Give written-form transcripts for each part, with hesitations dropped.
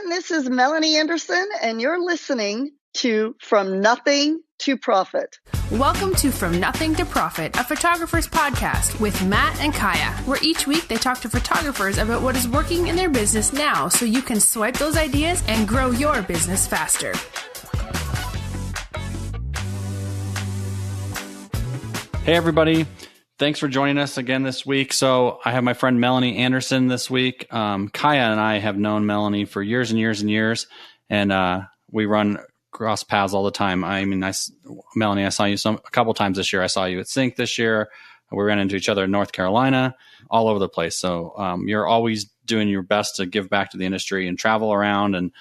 This is Melanie Anderson, and you're listening to From Nothing to Profit. Welcome to From Nothing to Profit, a photographer's podcast with Matt and Kaya, where each week they talk to photographers about what is working in their business now so you can swipe those ideas and grow your business faster. Hey, everybody. Thanks for joining us again this week. So I have my friend Melanie Anderson this week. Kaya and I have known Melanie for years and years and years, and we run cross paths all the time. I mean, Melanie, I saw you a couple times this year. I saw you at Sync this year. We ran into each other in North Carolina, all over the place. So you're always doing your best to give back to the industry and travel around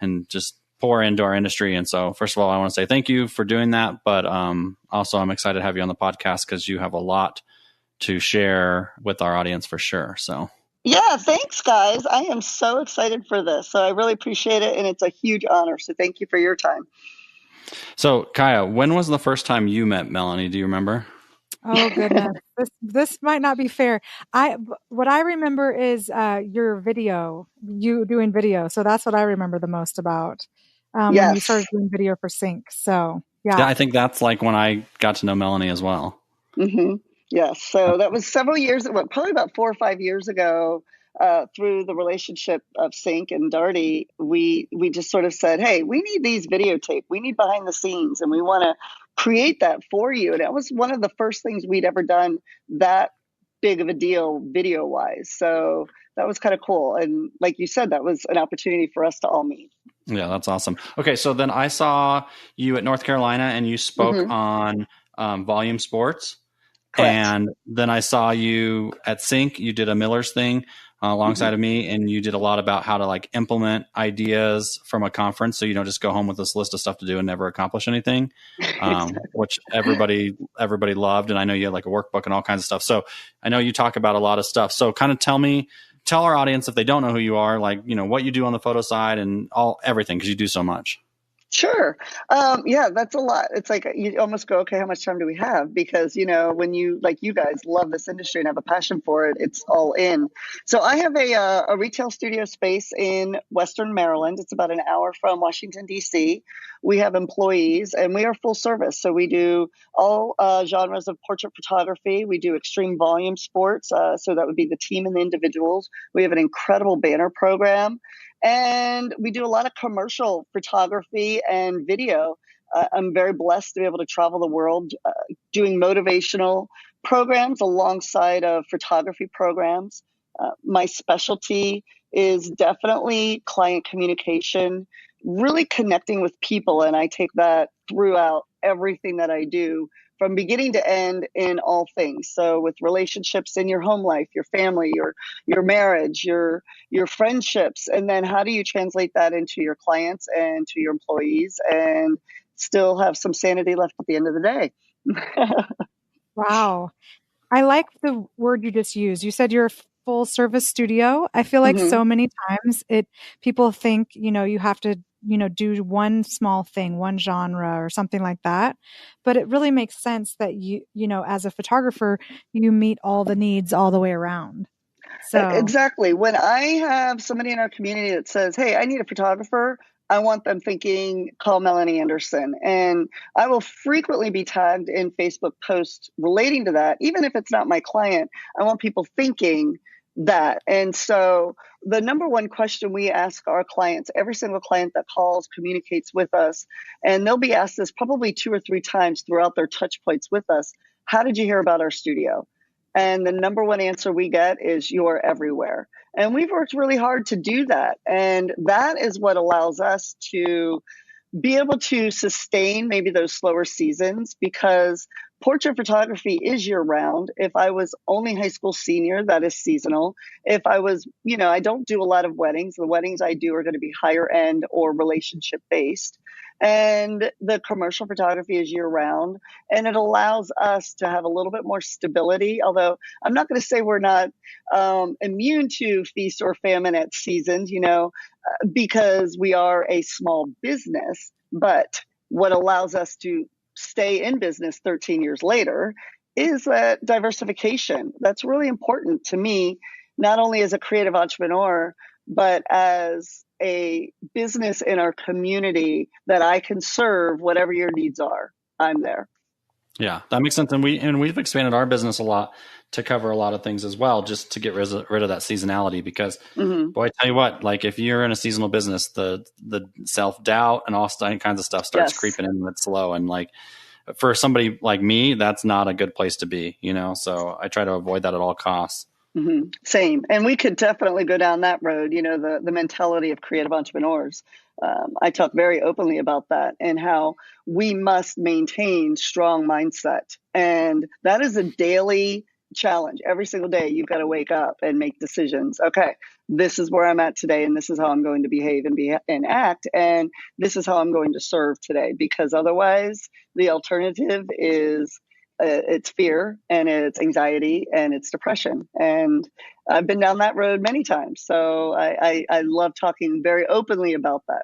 and just pour into our industry. And so first of all, I want to say thank you for doing that. But also I'm excited to have you on the podcast because you have a lot to share with our audience for sure. So yeah, thanks guys. I am so excited for this. So I really appreciate it. And it's a huge honor. So thank you for your time. So Kaya, when was the first time you met Melanie? Do you remember? Oh goodness, this might not be fair. What I remember is your video, you doing video. So that's what I remember the most about Yes. when you started doing video for Sync. So yeah, I think that's like when I got to know Melanie as well. Mm-hmm. Yes. So that was several years, probably about 4 or 5 years ago. Through the relationship of Sync and Darty, we just sort of said, hey, we need these videotape. We need behind the scenes, and we want to create that for you. And that was one of the first things we'd ever done that big of a deal video wise. So that was kind of cool. And like you said, that was an opportunity for us to all meet. Yeah, that's awesome. Okay, so then I saw you at North Carolina and you spoke on Volume Sports. Correct. And then I saw you at Sync. You did a Miller's thing alongside of me, and you did a lot about how to like implement ideas from a conference, so you don't just go home with this list of stuff to do and never accomplish anything, which everybody loved. And I know you had like a workbook and all kinds of stuff. So I know you talk about a lot of stuff. So kind of tell our audience, if they don't know who you are, like, you know, what you do on the photo side and everything, because you do so much. Sure. Yeah, that's a lot. It's like you almost go, okay, how much time do we have? Because, you know, when you guys love this industry and have a passion for it, it's all in. So I have a retail studio space in Western Maryland. It's about an hour from Washington, D.C. We have employees and we are full service. So we do all genres of portrait photography. We do extreme volume sports. So that would be the team and the individuals. We have an incredible banner program. And we do a lot of commercial photography and video. I'm very blessed to be able to travel the world doing motivational programs alongside of photography programs. My specialty is definitely client communication, really connecting with people. And I take that throughout everything that I do, from beginning to end in all things. So with relationships in your home life, your family, your marriage, your friendships, and then how do you translate that into your clients and to your employees and still have some sanity left at the end of the day? wow. I like the word you just used. You said you're a full service studio. I feel like so many times people think, you know, you have to, you know, do one small thing, one genre or something like that. But it really makes sense that you know, as a photographer, you meet all the needs all the way around. So exactly. When I have somebody in our community that says, hey, I need a photographer, I want them thinking, call Melanie Anderson. And I will frequently be tagged in Facebook posts relating to that. Even if it's not my client, I want people thinking that. And so the number one question we ask our clients, every single client that calls, communicates with us, and they'll be asked this probably 2 or 3 times throughout their touch points with us, how did you hear about our studio? And the number one answer we get is, you're everywhere. And we've worked really hard to do that. And that is what allows us to be able to sustain maybe those slower seasons, because portrait photography is year round. If I was only high school senior, that is seasonal. If I was, you know, I don't do a lot of weddings. The weddings I do are going to be higher end or relationship based. And the commercial photography is year round. And it allows us to have a little bit more stability. Although I'm not going to say we're not immune to feast or famine at seasons, you know, because we are a small business. But what allows us to stay in business 13 years later is that diversification. That's really important to me, not only as a creative entrepreneur, but as a business in our community that I can serve whatever your needs are. I'm there. Yeah, that makes sense. And we've expanded our business a lot to cover a lot of things as well, just to get rid of that seasonality. Because boy, I tell you what, like if you're in a seasonal business, the self-doubt and all kinds of stuff starts creeping in when it's slow. And like for somebody like me, that's not a good place to be, so I try to avoid that at all costs. Same. And we could definitely go down that road, the mentality of creative entrepreneurs. I talk very openly about that and how we must maintain strong mindset. And that is a daily challenge. Every single day, you've got to wake up and make decisions. Okay, this is where I'm at today, and this is how I'm going to behave and act, and this is how I'm going to serve today. Because otherwise, the alternative is it's fear and it's anxiety and it's depression. And I've been down that road many times. So I love talking very openly about that.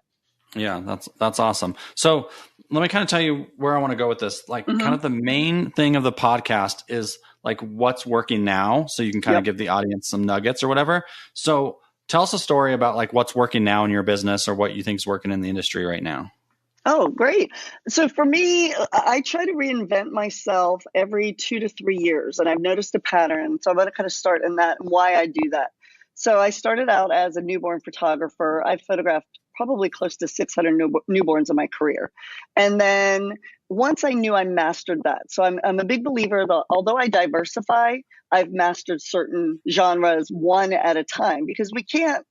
Yeah, that's awesome. So let me kind of tell you where I want to go with this. Like kind of the main thing of the podcast is like what's working now. So you can kind of give the audience some nuggets or whatever. So tell us a story about like what's working now in your business or what you think is working in the industry right now. Oh, great. So for me, I try to reinvent myself every 2 to 3 years, and I've noticed a pattern. So I'm going to kind of start in that and why I do that. So I started out as a newborn photographer. I photographed probably close to 600 newborns in my career. And then once I knew I mastered that. So I'm a big believer that although I diversify, I've mastered certain genres one at a time, because we can't,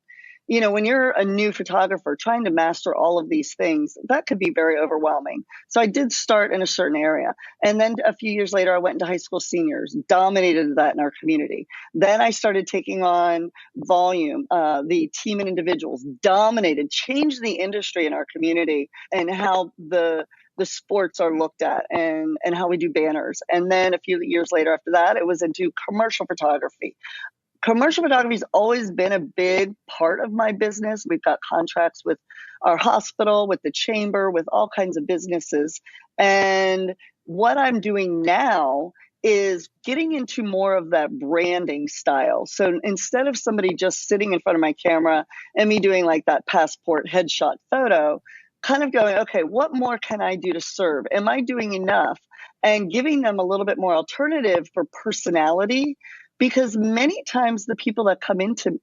when you're a new photographer trying to master all of these things, that could be very overwhelming. So I did start in a certain area. And then a few years later, I went into high school seniors, dominated that in our community. Then I started taking on volume, the team and individuals, dominated, changed the industry in our community and how the sports are looked at and how we do banners. And then a few years later after that, it was into commercial photography. Commercial photography has always been a big part of my business. We've got contracts with our hospital, with the chamber, with all kinds of businesses. And what I'm doing now is getting into more of that branding style. So instead of somebody just sitting in front of my camera and me doing like that passport headshot photo, kind of going, okay, what more can I do to serve? Am I doing enough? And giving them a little bit more alternative for personality. Because many times the people that come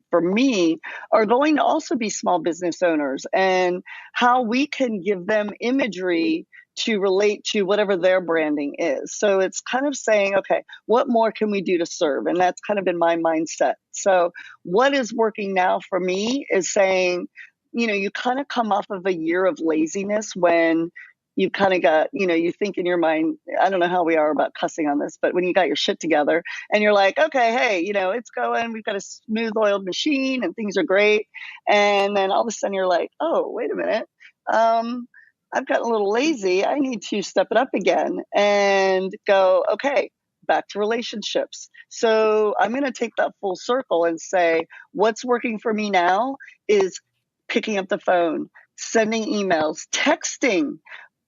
for me are going to also be small business owners, and how we can give them imagery to relate to whatever their branding is. So it's kind of saying, okay, what more can we do to serve? And that's kind of been my mindset. So what is working now for me is saying, you kind of come off of a year of laziness when you kind of got, you think in your mind, I don't know how we are about cussing on this, but when you got your shit together and you're like, okay, hey, it's going, we've got a smooth oiled machine and things are great. And then all of a sudden you're like, oh, wait a minute. I've gotten a little lazy. I need to step it up again and go, okay, back to relationships. So I'm going to take that full circle and say, what's working for me now is picking up the phone, sending emails, texting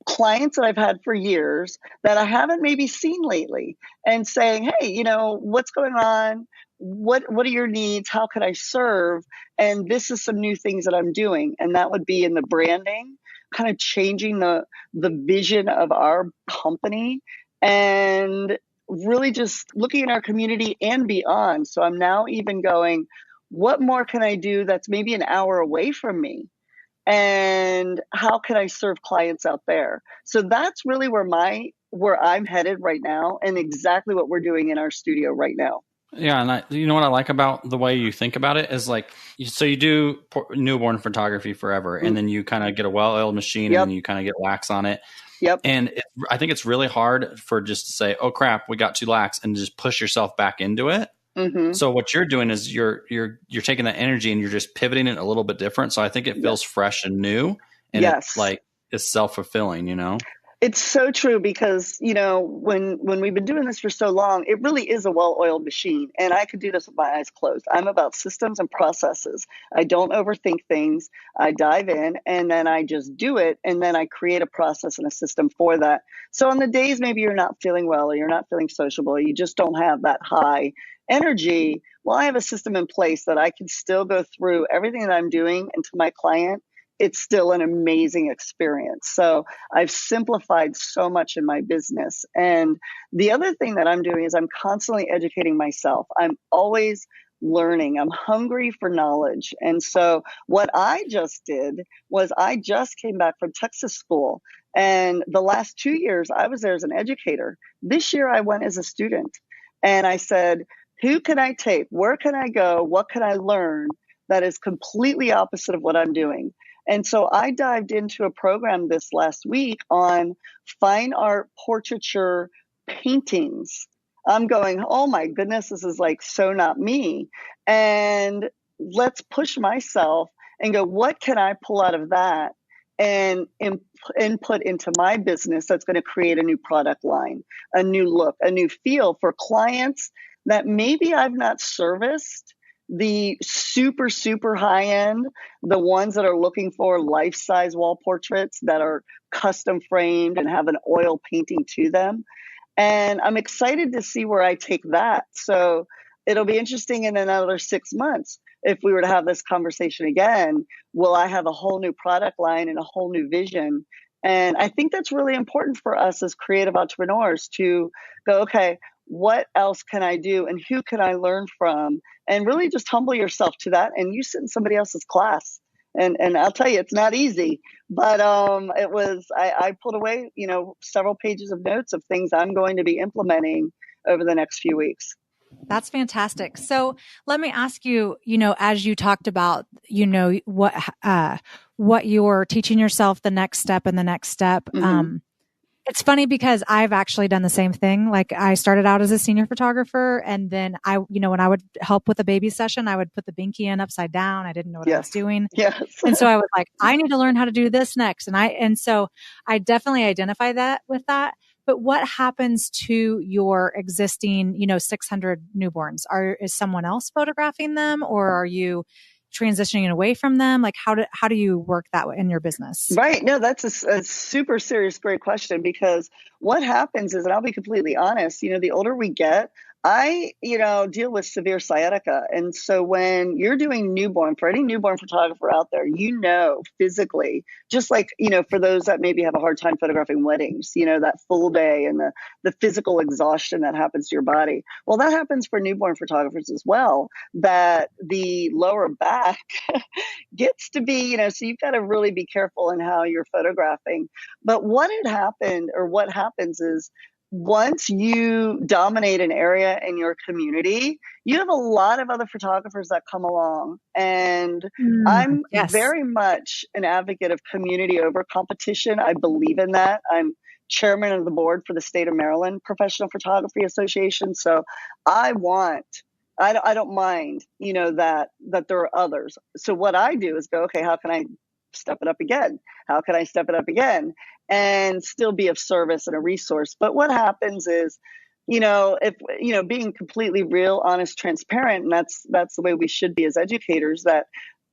clients that I've had for years that I haven't maybe seen lately, and saying, hey, what's going on? What are your needs? How can I serve? And this is some new things that I'm doing. And that would be in the branding, kind of changing the vision of our company and really just looking at our community and beyond. So I'm now even going, what more can I do that's maybe an hour away from me? And how can I serve clients out there? So that's really where I'm headed right now, and exactly what we're doing in our studio right now. Yeah, and you know what I like about the way you think about it is like, so you do newborn photography forever, and then you kind of get a well-oiled machine, and then you kind of get wax on it. Yep. And I think it's really hard for just to say, oh crap, we got too lax, and just push yourself back into it. So what you're doing is you're taking that energy and you're just pivoting it a little bit different. So I think it feels fresh and new, and it's like it's self-fulfilling, It's so true because, when we've been doing this for so long, it really is a well-oiled machine, and I could do this with my eyes closed. I'm about systems and processes. I don't overthink things. I dive in and then I just do it, and then I create a process and a system for that. So on the days maybe you're not feeling well or you're not feeling sociable, you just don't have that high energy, Well, I have a system in place that I can still go through everything that I'm doing, and to my client, it's still an amazing experience. So I've simplified so much in my business. And the other thing that I'm doing is I'm constantly educating myself. I'm always learning. I'm hungry for knowledge. And so what I just did was I just came back from Texas school. And the last 2 years, I was there as an educator. This year, I went as a student. And I said, who can I take? Where can I go? What can I learn that is completely opposite of what I'm doing? And so I dived into a program this last week on fine art portraiture paintings. I'm going, oh my goodness, this is like so not me. And let's push myself and go, what can I pull out of that and input into my business that's going to create a new product line, a new look, a new feel for clients that maybe I've not serviced, the super, super high end, the ones that are looking for life-size wall portraits that are custom framed and have an oil painting to them. And I'm excited to see where I take that. So it'll be interesting in another 6 months. If we were to have this conversation again, will I have a whole new product line and a whole new vision? And I think that's really important for us as creative entrepreneurs to go, okay, what else can I do and who can I learn from? And really just humble yourself to that. And you sit in somebody else's class. And I'll tell you, it's not easy, but it was, I pulled away, several pages of notes of things I'm going to be implementing over the next few weeks. That's fantastic. So let me ask you, as you talked about, what you're teaching yourself, the next step and the next step. Mm-hmm. It's funny because I've actually done the same thing. Like I started out as a senior photographer, and then when I would help with a baby session, I would put the binky in upside down. I didn't know what I was doing. Yes. And so I was like, I need to learn how to do this next. And so I definitely identify that with that. But what happens to your existing, 600 newborns? Is someone else photographing them, or are you transitioning away from them? Like how do you work that in your business? Right. No, that's a super serious, great question, because what happens is, and I'll be completely honest, the older we get, I, deal with severe sciatica. And so when you're doing newborn, for any newborn photographer out there, physically, just like, for those that maybe have a hard time photographing weddings, that full day and the physical exhaustion that happens to your body. Well, that happens for newborn photographers as well, that the lower back gets to be, so you've got to really be careful in how you're photographing. But what happens is, once you dominate an area in your community, you have a lot of other photographers that come along. And I'm very much an advocate of community over competition. I believe in that. I'm chairman of the board for the state of Maryland Professional Photography Association. So I don't mind, that there are others. So what I do is go, okay, how can I step it up again? How can I step it up again and still be of service and a resource? But what happens is, if, being completely real, honest, transparent, and that's the way we should be as educators, that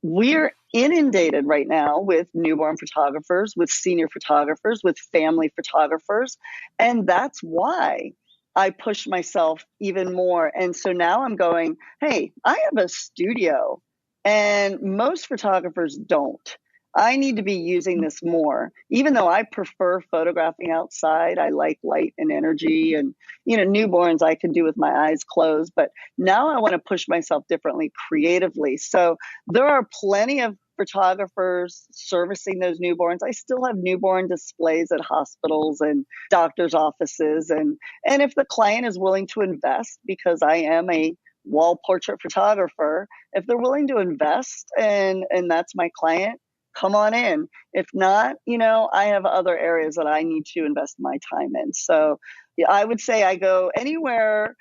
we're inundated right now with newborn photographers, with senior photographers, with family photographers. And that's why I push myself even more. And so now I'm going, hey, I have a studio and most photographers don't. I need to be using this more, even though I prefer photographing outside. I like light and energy, and, newborns I can do with my eyes closed, but now I want to push myself differently creatively. So there are plenty of photographers servicing those newborns. I still have newborn displays at hospitals and doctors' offices. And if the client is willing to invest, because I am a wall portrait photographer, if they're willing to invest and that's my client, come on in. If not, I have other areas that I need to invest my time in. So I would say I go anywhere.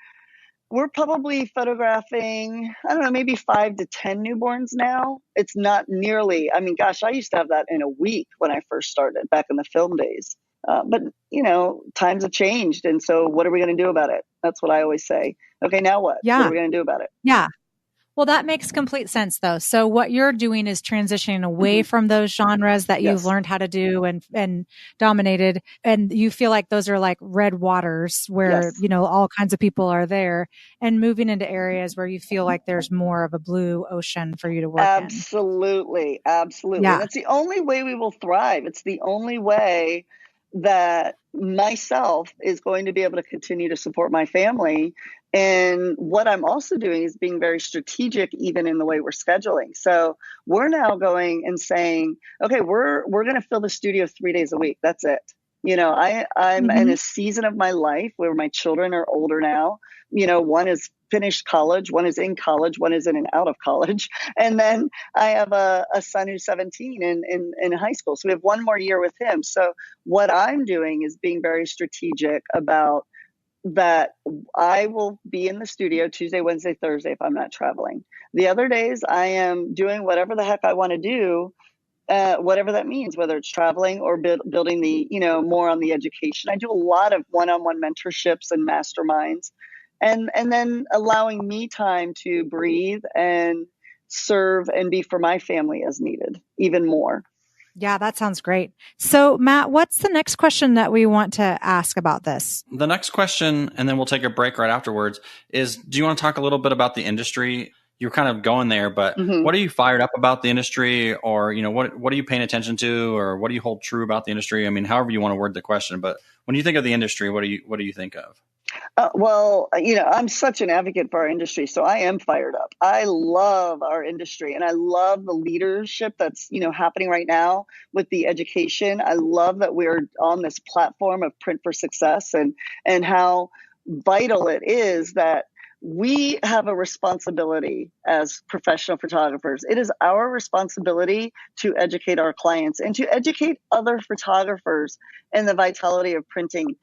We're probably photographing, I don't know, maybe 5 to 10 newborns now. It's not nearly, I used to have that in a week when I first started back in the film days. But, times have changed. And so what are we going to do about it? That's what I always say. Okay, now what? Yeah. What are we going to do about it? Yeah. Well, that makes complete sense though. So what you're doing is transitioning away from those genres that you've Yes. learned how to do and dominated. And you feel like those are like red waters where, Yes. all kinds of people are there, and moving into areas where you feel like there's more of a blue ocean for you to work in. Absolutely. Absolutely. And Yeah. it's the only way we will thrive. It's the only way that myself is going to be able to continue to support my family. And what I'm also doing is being very strategic, even in the way we're scheduling. So we're now going and saying, okay, we're going to fill the studio 3 days a week. That's it. I'm in Mm-hmm. a season of my life where my children are older now. One is finished college, one is in college, one is in and out of college. And then I have a son who's 17 in high school. So we have one more year with him. So what I'm doing is being very strategic about that. I will be in the studio Tuesday, Wednesday, Thursday if I'm not traveling. The other days I am doing whatever the heck I want to do, whatever that means, whether it's traveling or building the, more on the education. I do a lot of one-on-one mentorships and masterminds, and then allowing me time to breathe and serve and be for my family as needed, even more. Yeah, that sounds great. So Matt, what's the next question that we want to ask about this? The next question, and then we'll take a break right afterwards, is do you want to talk a little bit about the industry? You're kind of going there, but what are you fired up about the industry, or what are you paying attention to, or what do you hold true about the industry? I mean, however you want to word the question, but when you think of the industry, what do you think of? Well, I'm such an advocate for our industry, so I am fired up. I love our industry, and I love the leadership that's, happening right now with the education. I love that we're on this platform of Print for Success, and how vital it is that we have a responsibility as professional photographers. It is our responsibility to educate our clients and to educate other photographers in the vitality of printing.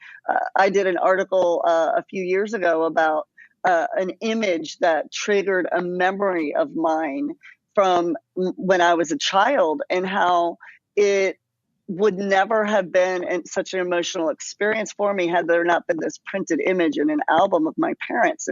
I did an article a few years ago about an image that triggered a memory of mine from when I was a child, and how it would never have been such an emotional experience for me had there not been this printed image in an album of my parents.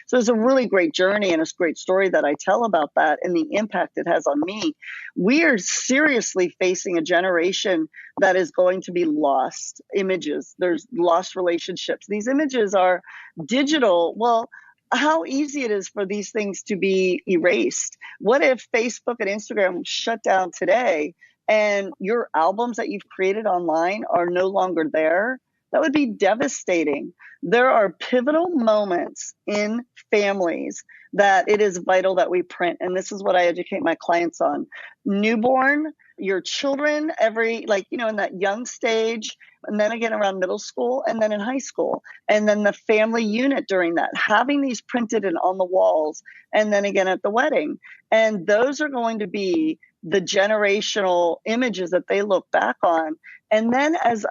So it's a really great journey and a great story that I tell about that and the impact it has on me. We are seriously facing a generation that is going to be lost images. There's lost relationships. These images are digital. Well, how easy it is for these things to be erased. What if Facebook and Instagram shut down today and your albums that you've created online are no longer there? That would be devastating. There are pivotal moments in families that it is vital that we print. And this is what I educate my clients on. Newborn, your children, in that young stage, and then again around middle school, and then in high school, and then the family unit during that, having these printed and on the walls, and then again at the wedding. And those are going to be the generational images that they look back on. And then as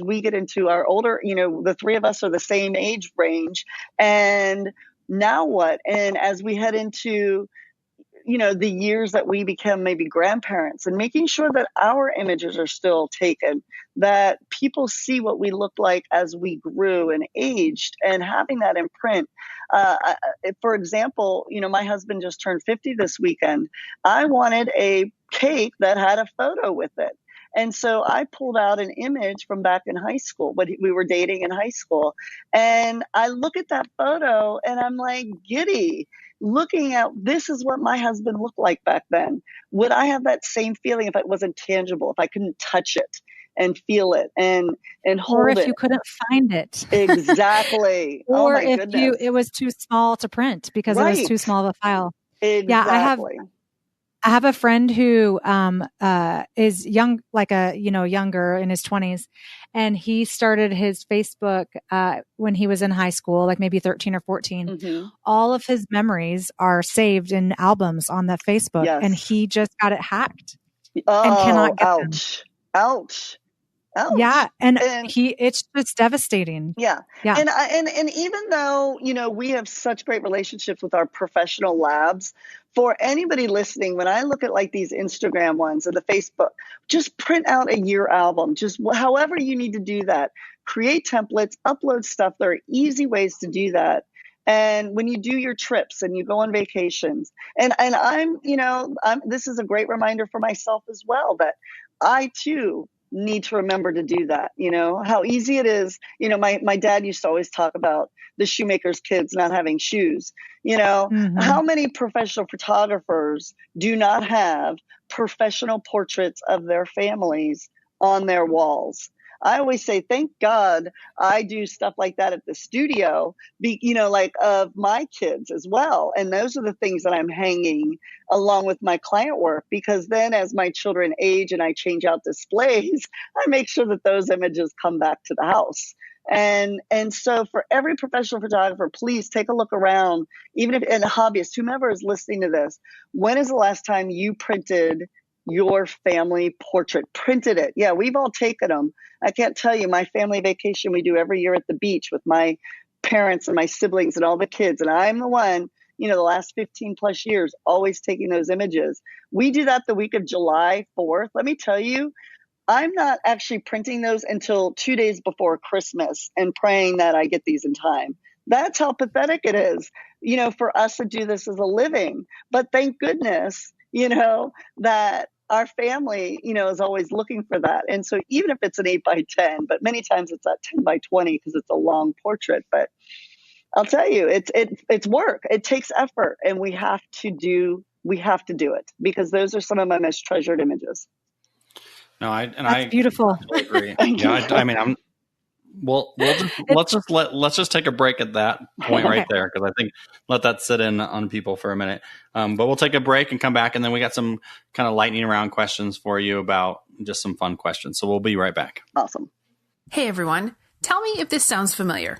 we get into our older, the three of us are the same age range. And now what? And as we head into, the years that we become maybe grandparents, and making sure that our images are still taken, that people see what we looked like as we grew and aged, and having that in print. For example, my husband just turned 50 this weekend. I wanted a cake that had a photo with it. And so I pulled out an image from back in high school, when we were dating in high school. And I look at that photo and I'm like giddy, looking at, this is what my husband looked like back then. Would I have that same feeling if it wasn't tangible, if I couldn't touch it and feel it and hold it? Or if you couldn't find it. Exactly. Or oh my if goodness. it was too small to print because it was too small of a file. Exactly. Yeah, I have a friend who is young, younger, in his 20s, and he started his Facebook when he was in high school, like maybe 13 or 14. Mm-hmm. All of his memories are saved in albums on the Facebook, and he just got it hacked and cannot get them. Ouch. Yeah, and it's just devastating. Yeah. And even though, we have such great relationships with our professional labs, for anybody listening, when I look at like these Instagram ones or the Facebook, just print out a year album, just however you need to do that. Create templates, upload stuff. There are easy ways to do that. And when you do your trips and you go on vacations, and this is a great reminder for myself as well, that I too need to remember to do that. How easy it is. My dad used to always talk about the shoemaker's kids not having shoes. How many professional photographers do not have professional portraits of their families on their walls? I always say, thank God I do stuff like that at the studio, like of my kids as well. And those are the things that I'm hanging along with my client work, because then as my children age and I change out displays, I make sure that those images come back to the house. And so for every professional photographer, please take a look around, even if, and a hobbyist, whomever is listening to this, when is the last time you printed your family portrait? Printed it. Yeah, we've all taken them. I can't tell you, my family vacation we do every year at the beach with my parents and my siblings and all the kids. And I'm the one, the last 15 plus years, always taking those images. We do that the week of July 4th. Let me tell you, I'm not actually printing those until 2 days before Christmas and praying that I get these in time. That's how pathetic it is, for us to do this as a living. But thank goodness, that our family, is always looking for that. And so even if it's an 8x10, but many times it's that 10x20 because it's a long portrait. But I'll tell you, it's work. It takes effort, and we have to do it, because those are some of my most treasured images. No, That's beautiful. I agree. Let's just take a break at that point right there, because I think let that sit in on people for a minute. But we'll take a break and come back, and then we got some kind of lightning round questions for you about just some fun questions. So we'll be right back. Awesome. Hey everyone, tell me if this sounds familiar.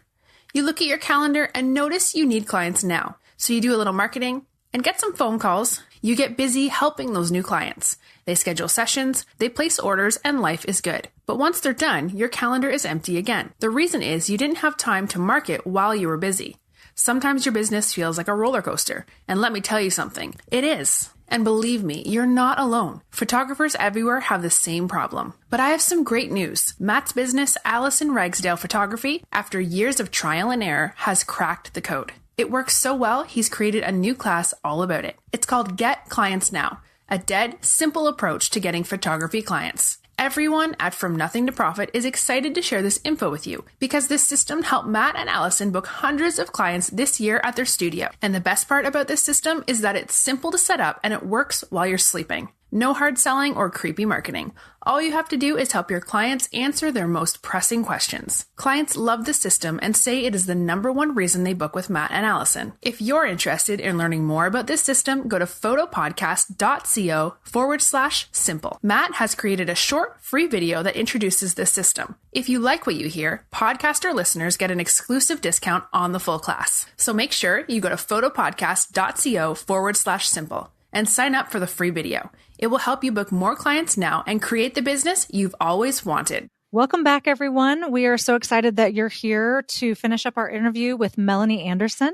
You look at your calendar and notice you need clients now. So you do a little marketing and get some phone calls. You get busy helping those new clients. They schedule sessions, they place orders, and life is good. But once they're done, your calendar is empty again. The reason is you didn't have time to market while you were busy. Sometimes your business feels like a roller coaster. And let me tell you something, it is. And believe me, you're not alone. Photographers everywhere have the same problem. But I have some great news. Matt's business, Allison Ragsdale Photography, after years of trial and error, has cracked the code. It works so well, he's created a new class all about it. It's called Get Clients Now, a dead, simple approach to getting photography clients. Everyone at From Nothing to Profit is excited to share this info with you, because this system helped Matt and Allison book hundreds of clients this year at their studio. And the best part about this system is that it's simple to set up and it works while you're sleeping. No hard selling or creepy marketing. All you have to do is help your clients answer their most pressing questions. Clients love the system and say it is the #1 reason they book with Matt and Allison. If you're interested in learning more about this system, go to photopodcast.co/simple. Matt has created a short, free video that introduces this system. If you like what you hear, podcaster listeners get an exclusive discount on the full class. So make sure you go to photopodcast.co/simple. and sign up for the free video. It will help you book more clients now and create the business you've always wanted. Welcome back, everyone. We are so excited that you're here to finish up our interview with Melanie Anderson.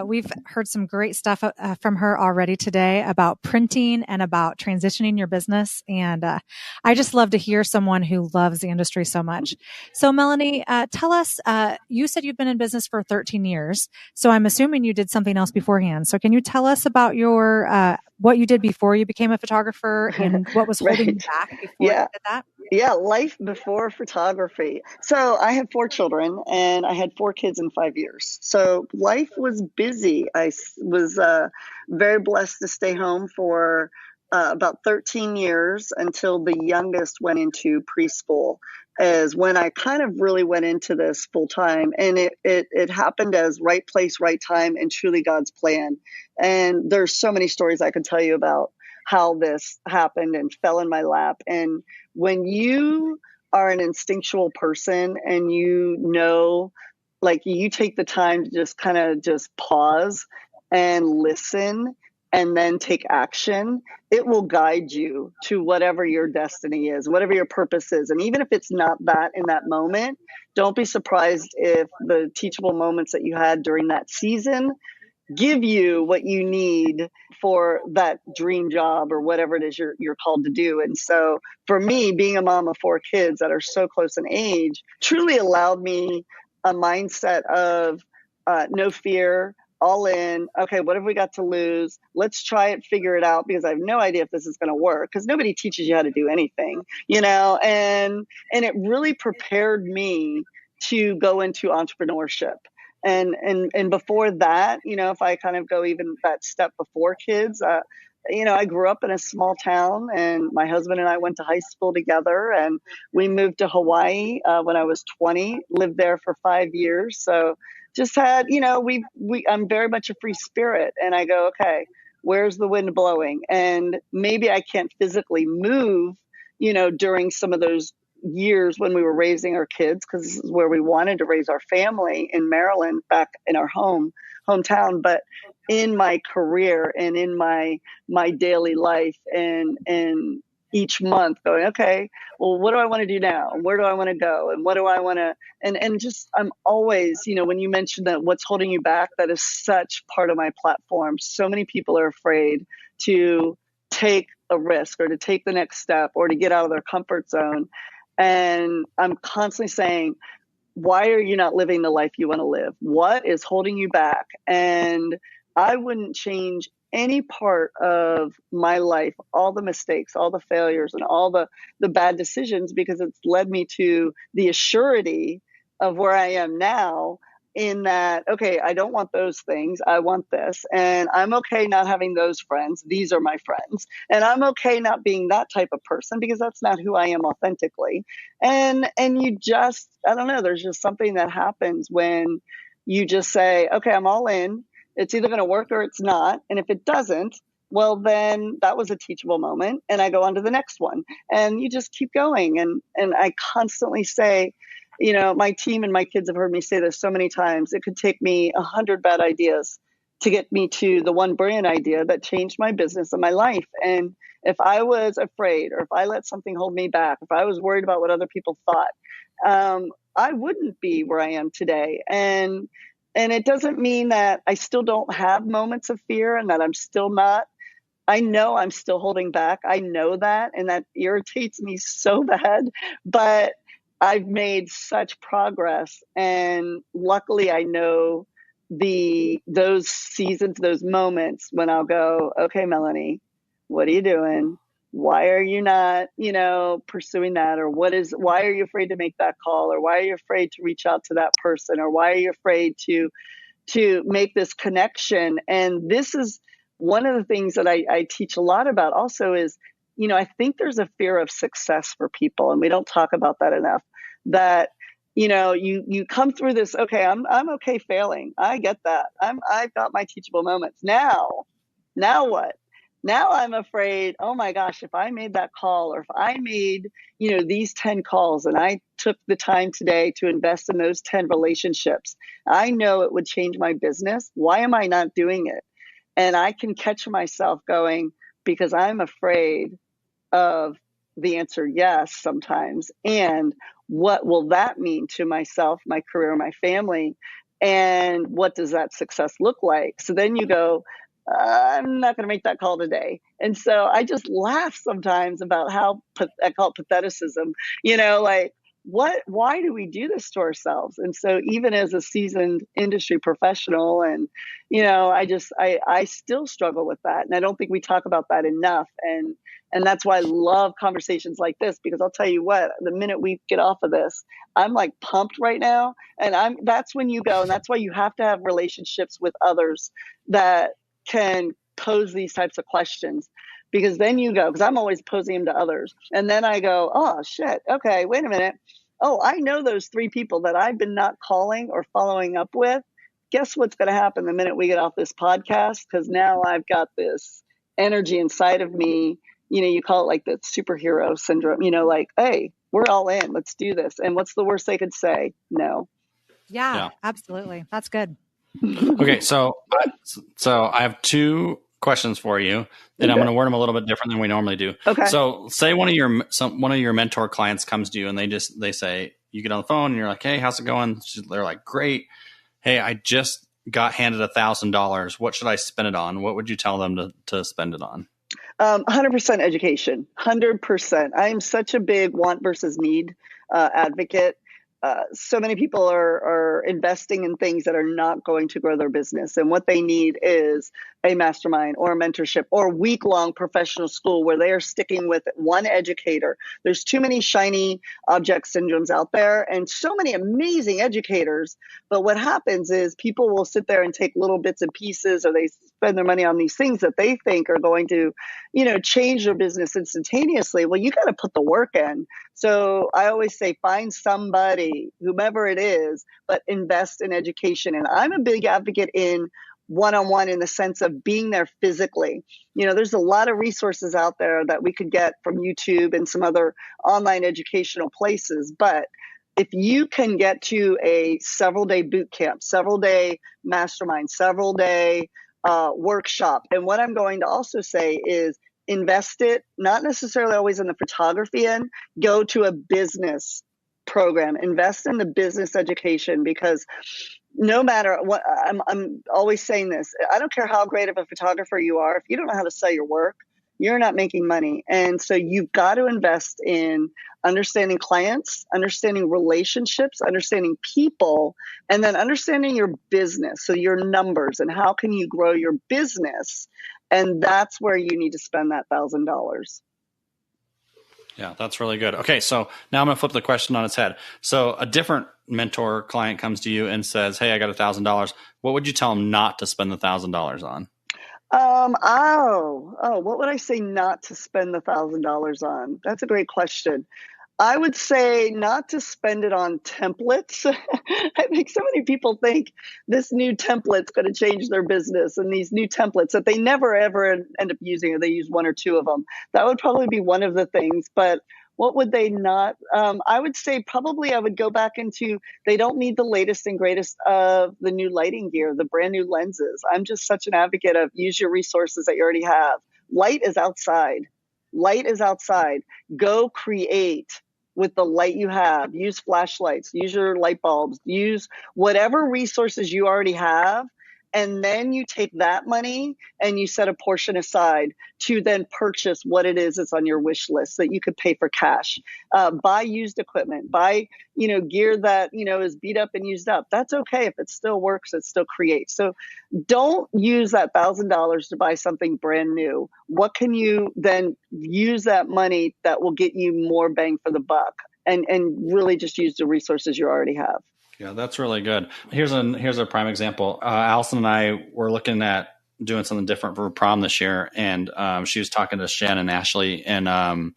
We've heard some great stuff from her already today about printing and about transitioning your business. And I just love to hear someone who loves the industry so much. So Melanie, tell us, you said you've been in business for 13 years. So I'm assuming you did something else beforehand. So can you tell us about your what you did before you became a photographer and what was holding you back before you did that? Yeah, life before photography. So I have 4 children, and I had 4 kids in 5 years. So life was busy. I was very blessed to stay home for about 13 years until the youngest went into preschool, is when I kind of really went into this full time. And it happened as right place, right time, and truly God's plan. And there's so many stories I could tell you about how this happened and fell in my lap. And when you are an instinctual person and like you take the time to just kind of just pause and listen and then take action, it will guide you to whatever your destiny is, whatever your purpose is. And even if it's not that in that moment, don't be surprised if the teachable moments that you had during that season give you what you need for that dream job or whatever it is you're called to do. And so for me, being a mom of 4 kids that are so close in age truly allowed me a mindset of no fear, all in. Okay, what have we got to lose? Let's try it, figure it out, because I have no idea if this is going to work, because nobody teaches you how to do anything, and it really prepared me to go into entrepreneurship. And before that, if I kind of go even that step before kids, I grew up in a small town, and my husband and I went to high school together, and we moved to Hawaii when I was 20, lived there for 5 years. So just had, I'm very much a free spirit, and I go, okay, where's the wind blowing? And maybe I can't physically move, during some of those years when we were raising our kids, because this is where we wanted to raise our family in Maryland, back in our hometown. But in my career and in my daily life, and each month going, okay, well, what do I want to do now? Where do I want to go? And what do I want to, and just, I'm always, when you mentioned that what's holding you back, that is such part of my platform. So many people are afraid to take a risk, or to take the next step, or to get out of their comfort zone. And I'm constantly saying, why are you not living the life you want to live? What is holding you back? And I wouldn't change any part of my life, all the mistakes, all the failures, and all the bad decisions, because it's led me to the assurity of where I am now, in that, okay, I don't want those things. I want this. And I'm okay not having those friends. These are my friends. And I'm okay not being that type of person, because that's not who I am authentically. And you just, I don't know, there's just something that happens when you just say, okay, I'm all in. It's either going to work or it's not. And if it doesn't, well, then that was a teachable moment, and I go on to the next one. And you just keep going. And I constantly say, my team and my kids have heard me say this so many times. It could take me 100 bad ideas to get me to the one brilliant idea that changed my business and my life. And if I was afraid, or if I let something hold me back, if I was worried about what other people thought, I wouldn't be where I am today. And it doesn't mean that I still don't have moments of fear, and that I'm still not. I know I'm still holding back. I know that, and that irritates me so bad. But I've made such progress, and luckily I know those seasons, those moments when I'll go, okay, Melanie, what are you doing? Why are you not, pursuing that? Or why are you afraid to make that call? Or why are you afraid to reach out to that person? Or why are you afraid to make this connection? And this is one of the things that I teach a lot about also is, I think there's a fear of success for people, and we don't talk about that enough. That, you come through this, okay, I'm okay failing. I get that. I've got my teachable moments. Now what? Now I'm afraid, oh my gosh, if I made that call, or if I made, these 10 calls, and I took the time today to invest in those 10 relationships, I know it would change my business. Why am I not doing it? And I can catch myself going, because I'm afraid of the answer yes sometimes. And what will that mean to myself, my career, my family? And what does that success look like? So then you go, I'm not going to make that call today. And so I just laugh sometimes about how I call it patheticism, like, why do we do this to ourselves? And so even as a seasoned industry professional, and, I still struggle with that. And I don't think we talk about that enough. And that's why I love conversations like this, because I'll tell you what, the minute we get off of this, I'm like pumped right now. And that's when you go, and that's why you have to have relationships with others that can pose these types of questions, because then you go, because I'm always posing them to others. And then I go, oh shit. Okay, wait a minute. Oh, I know those 3 people that I've been not calling or following up with. Guess what's going to happen the minute we get off this podcast? Because now I've got this energy inside of me. You call it like the superhero syndrome, like, hey, we're all in, let's do this. And what's the worst they could say? No. Yeah. Absolutely. That's good. Okay. So I have 2 questions for you, and I'm going to word them a little bit different than we normally do. Okay. So say one of your mentor clients comes to you, and they say, you get on the phone and you're like, hey, how's it going? They're like, great. Hey, I just got handed $1,000. What should I spend it on? What would you tell them to spend it on? 100% education, 100%. I am such a big want versus need advocate. so many people are investing in things that are not going to grow their business. And what they need is a mastermind or a mentorship or week-long professional school where they are sticking with one educator. There's too many shiny object syndromes out there and so many amazing educators. But what happens is people will sit there and take little bits and pieces, or they spend their money on these things that they think are going to, change their business instantaneously. Well, you got to put the work in. So I always say, find somebody, whomever it is, but invest in education. And I'm a big advocate in one-on-one in the sense of being there physically. There's a lot of resources out there that we could get from YouTube and some other online educational places. But if you can get to a several-day boot camp, several-day mastermind, several-day workshop, and what I'm going to also say is invest it, not necessarily always in the photography end, go to a business program, invest in the business education, because no matter what, I'm always saying this, I don't care how great of a photographer you are, if you don't know how to sell your work, you're not making money. And so you've got to invest in understanding clients, understanding relationships, understanding people, and then understanding your business. So your numbers and how can you grow your business. And that's where you need to spend that $1,000. Yeah, that's really good. Okay, so now I'm going to flip the question on its head. So a different mentor client comes to you and says, hey, I got $1,000. What would you tell them not to spend the $1,000 on? What would I say not to spend the $1,000 on? That's a great question. I would say not to spend it on templates. I think so many people think this new template's going to change their business, and these new templates that they never ever end up using, or they use one or two of them. That would probably be one of the things. But what would they not? I would say probably I would go back into, they don't need the latest and greatest of the new lighting gear, the brand new lenses. I'm just such an advocate of use your resources that you already have. Light is outside. Light is outside. Go create with the light you have. Use flashlights, use your light bulbs, use whatever resources you already have. And then you take that money and you set a portion aside to then purchase what it is that's on your wish list that you could pay for cash. Buy used equipment, buy, gear that, is beat up and used up. That's okay. If it still works, it still creates. So don't use that $1,000 to buy something brand new. What can you then use that money that will get you more bang for the buck, and really just use the resources you already have? Yeah, that's really good. Here's a prime example. Allison and I were looking at doing something different for prom this year, and she was talking to Shannon Ashley, and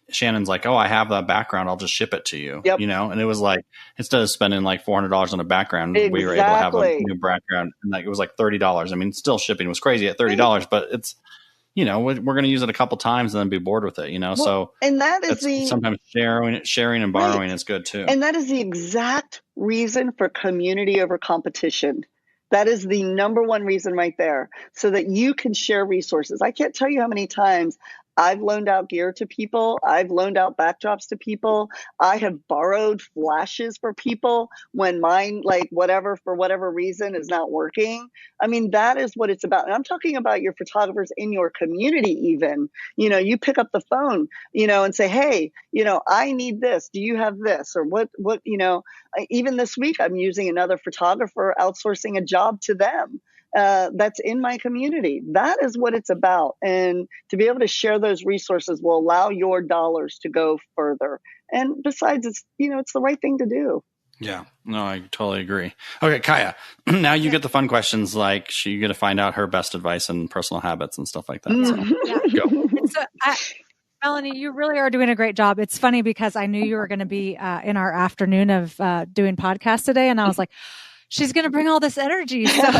Shannon's like, "Oh, I have that background. I'll just ship it to you." Yep. And it was like, instead of spending like $400 on a background, we were able to have a new background, and it was like $30. I mean, still shipping was crazy at $30, but it's, we're going to use it a couple times and then be bored with it, Well, so, and that is sometimes sharing and borrowing is good too. And that is the exact reason for community over competition. That is the number one reason right there, so that you can share resources. I can't tell you how many times I've loaned out gear to people. I've loaned out backdrops to people. I have borrowed flashes for people when mine, for whatever reason, is not working. I mean, that is what it's about. And I'm talking about your photographers in your community even. You pick up the phone, and say, hey, I need this. Do you have this? Or what, even this week, I'm using another photographer, outsourcing a job to them. That's in my community. That is what it's about. And to be able to share those resources will allow your dollars to go further. And besides, it's the right thing to do. Yeah, no, I totally agree. Okay, Kaya, now you get the fun questions, like you get to find out her best advice and personal habits and stuff like that. So, go. So Melanie, you really are doing a great job. It's funny because I knew you were going to be in our afternoon of doing podcasts today. And I was like, she's going to bring all this energy. So,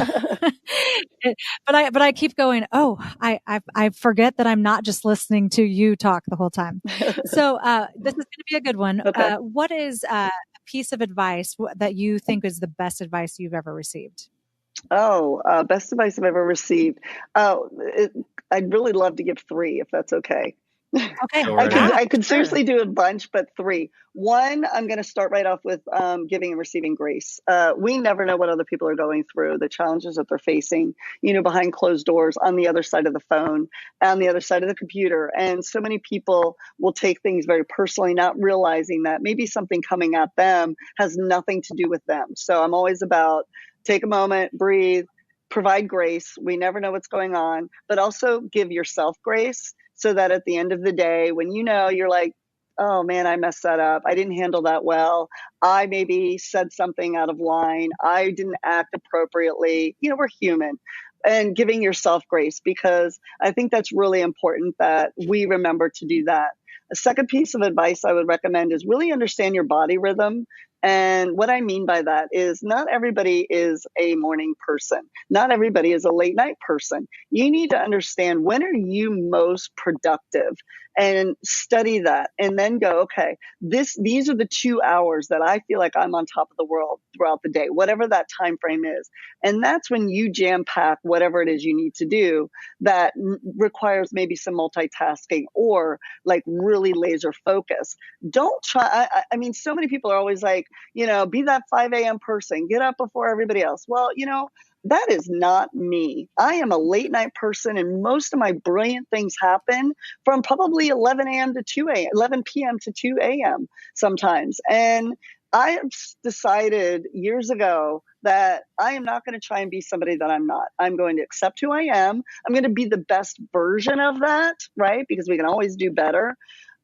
but I keep going, I forget that I'm not just listening to you talk the whole time. So this is going to be a good one. Okay. What is a piece of advice that you think is the best advice you've ever received? Best advice I've ever received. I'd really love to give 3, if that's okay. Okay. I could seriously do a bunch, but 3. 1, I'm going to start right off with giving and receiving grace. We never know what other people are going through, the challenges that they're facing, behind closed doors, on the other side of the phone, on the other side of the computer. And so many people will take things very personally, not realizing that maybe something coming at them has nothing to do with them. So I'm always about take a moment, breathe, provide grace. We never know what's going on, but also give yourself grace. So that at the end of the day, when you're like, oh man, I messed that up. I didn't handle that well. I maybe said something out of line. I didn't act appropriately. We're human. And giving yourself grace, because I think that's really important that we remember to do that. A second piece of advice I would recommend is really understand your body rhythm. And what I mean by that is not everybody is a morning person. Not everybody is a late night person. You need to understand, when are you most productive, and study that, and then go, okay, these are the 2 hours that I feel like I'm on top of the world throughout the day, whatever that time frame is. And that's when you jam pack whatever it is you need to do that requires maybe some multitasking or like really laser focus. Don't try. I mean, so many people are always like, be that 5 a.m. person, get up before everybody else. Well, that is not me. I am a late night person, and most of my brilliant things happen from probably 11 a.m. to 2 a.m., 11 p.m. to 2 a.m. sometimes. And I have decided years ago that I am not going to try and be somebody that I'm not. I'm going to accept who I am. I'm going to be the best version of that, right? Because we can always do better.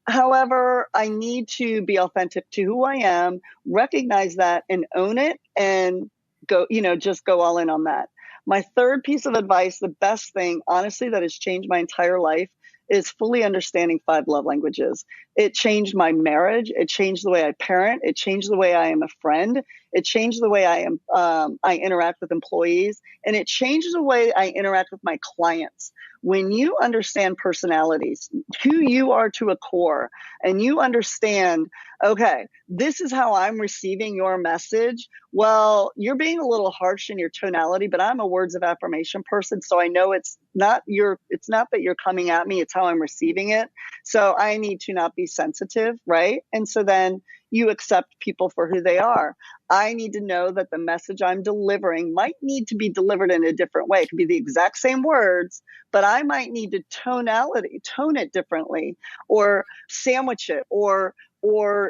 However, I need to be authentic to who I am, recognize that and own it, and go, just go all in on that. My third piece of advice, the best thing, honestly, that has changed my entire life, is fully understanding 5 love languages. It changed my marriage. It changed the way I parent. It changed the way I am a friend. It changed the way I interact with employees, and it changed the way I interact with my clients. When you understand personalities, who you are to a core, and you understand, okay, this is how I'm receiving your message. Well, you're being a little harsh in your tonality, but I'm a words of affirmation person. So I know it's not that you're coming at me, it's how I'm receiving it. So I need to not be sensitive, right? And so then you accept people for who they are. I need to know that the message I'm delivering might need to be delivered in a different way. It could be the exact same words, but I might need to tone it differently, or sandwich it, or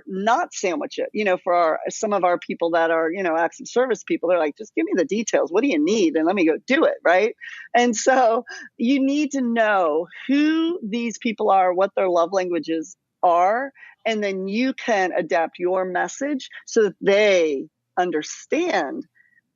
not sandwich it. For some of our people that are, acts of service people, they're like, just give me the details. What do you need? And let me go do it. Right. And so you need to know who these people are, what their love languages are, and then you can adapt your message so that they understand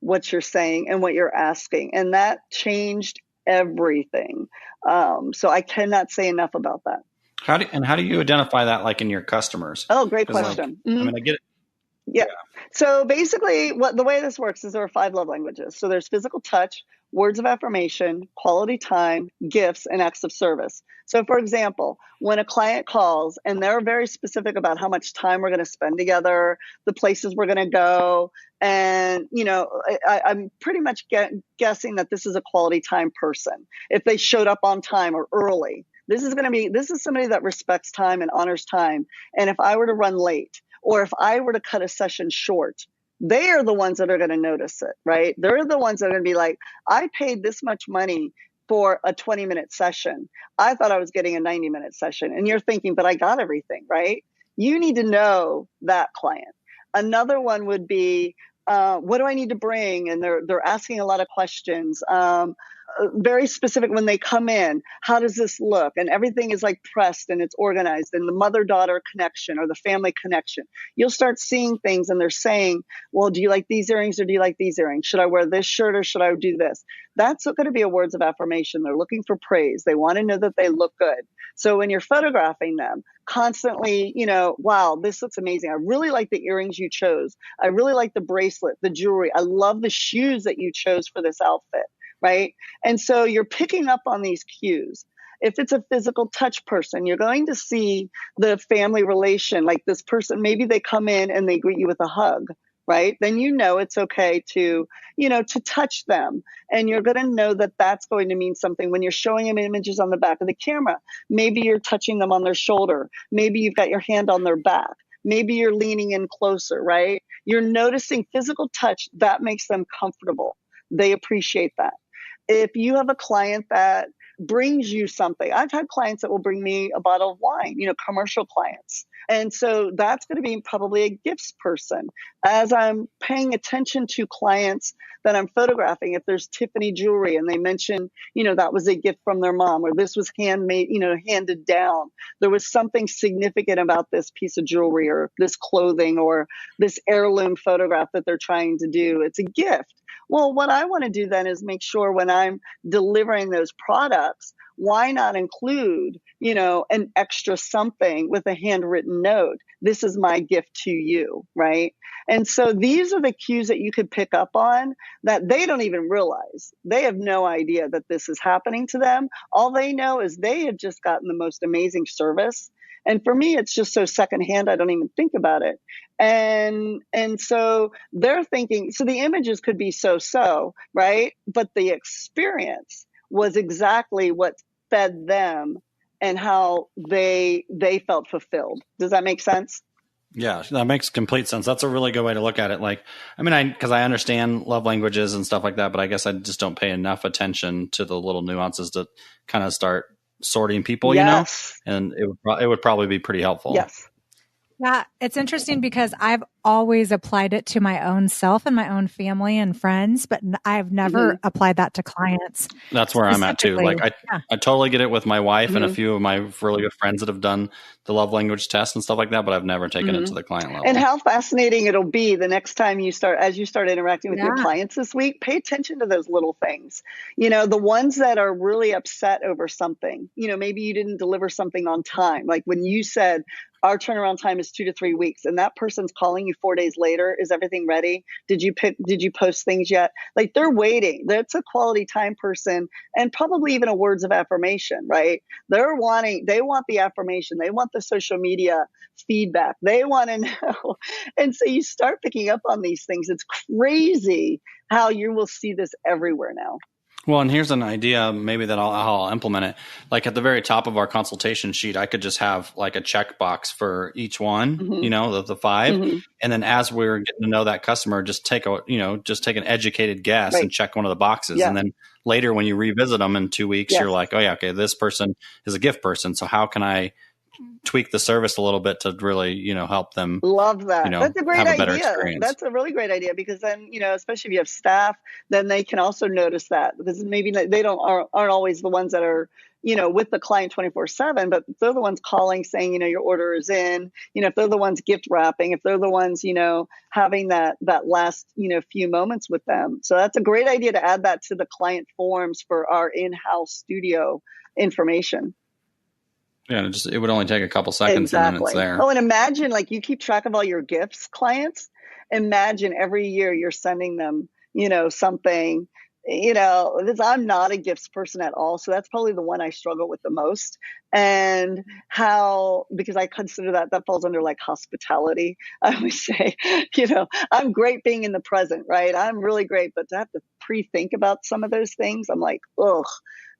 what you're saying and what you're asking. And that changed everything. So I cannot say enough about that. How do you identify that, like in your customers? Oh, great question. Like, I get it. Yeah. So basically, the way this works is there are 5 love languages. So there's physical touch, words of affirmation, quality time, gifts, and acts of service. So for example, when a client calls and they're very specific about how much time we're going to spend together, the places we're going to go, and, I'm pretty much guessing that this is a quality time person. If they showed up on time or early, this is somebody that respects time and honors time. And if I were to run late, or if I were to cut a session short, they are the ones that are going to notice it, right? They're the ones that are going to be like, I paid this much money for a 20-minute session. I thought I was getting a 90-minute session. And you're thinking, but I got everything, right? You need to know that client. Another one would be, what do I need to bring? And they're asking a lot of questions. Very specific when they come in. How does this look? And everything is like pressed and it's organized, and the mother-daughter connection or the family connection. You'll start seeing things and they're saying, well, do you like these earrings or do you like these earrings? Should I wear this shirt or should I do this? That's going to be a words of affirmation. They're looking for praise. They want to know that they look good. So when you're photographing them, constantly, wow, this looks amazing. I really like the earrings you chose. I really like the bracelet, the jewelry. I love the shoes that you chose for this outfit. Right. And so you're picking up on these cues. If it's a physical touch person, you're going to see the family relation, like this person, maybe they come in and they greet you with a hug. right? Then it's okay to, to touch them. And you're going to know that that's going to mean something when you're showing them images on the back of the camera. Maybe you're touching them on their shoulder. Maybe you've got your hand on their back. Maybe you're leaning in closer, right? You're noticing physical touch that makes them comfortable. They appreciate that. If you have a client that brings you something, I've had clients that will bring me a bottle of wine, commercial clients. And so that's going to be probably a gifts person. As I'm paying attention to clients that I'm photographing, if there's Tiffany jewelry and they mention, that was a gift from their mom, or this was handmade, handed down. There was something significant about this piece of jewelry or this clothing or this heirloom photograph that they're trying to do. It's a gift. Well, what I want to do then is make sure when I'm delivering those products, why not include, an extra something with a handwritten note? This is my gift to you, right? And so these are the cues that you could pick up on that they don't even realize. They have no idea that this is happening to them. All they know is they have just gotten the most amazing service. And for me, it's just so secondhand, I don't even think about it. And so they're thinking, so the images could be so, right? But the experience was exactly what fed them and how they felt fulfilled. Does that make sense? Yeah, that makes complete sense. That's a really good way to look at it. Like, because I understand love languages and stuff like that, but I guess I just don't pay enough attention to the little nuances to kind of start sorting people, Yes. and it would probably be pretty helpful. Yes. Yeah, it's interesting because I've always applied it to my own self and my own family and friends, but I've never applied that to clients. That's where I'm at too. Like I totally get it with my wife and a few of my really good friends that have done the love language test and stuff like that, but I've never taken it to the client level. And how fascinating it'll be the next time as you start interacting with your clients this week, pay attention to those little things. The ones that are really upset over something, maybe you didn't deliver something on time. Like when you said, our turnaround time is 2 to 3 weeks, and that person's calling you 4 days later. Is everything ready? Did you post things yet? Like they're waiting. That's a quality time person, and probably even a words of affirmation, right? They want the affirmation. They want the social media feedback. They want to know. And so you start picking up on these things. It's crazy how you will see this everywhere now. Well, and here's an idea maybe that I'll implement it. Like at the very top of our consultation sheet, I could just have like a checkbox for each one, the 5. And then as we're getting to know that customer, just take an educated guess and check one of the boxes. Yeah. And then later when you revisit them in 2 weeks, you're like, oh yeah, okay, this person is a gift person. So how can I tweak the service a little bit to really, help them. Love that. That's a great idea. That's a really great idea because then, especially if you have staff, then they can also notice that because maybe they aren't always the ones that are, with the client 24/7, but if they're the ones calling saying, your order is in, if they're the ones gift wrapping, if they're the ones, having that last, few moments with them. So that's a great idea to add that to the client forms for our in-house studio information. Yeah, it would only take a couple seconds and then it's there. Oh, and imagine like you keep track of all your gifts, clients. Imagine every year you're sending them, something, I'm not a gifts person at all. So that's probably the one I struggle with the most. And because I consider that falls under like hospitality. I always say, I'm great being in the present, right? I'm really great, but to have to pre-think about some of those things, I'm like, ugh.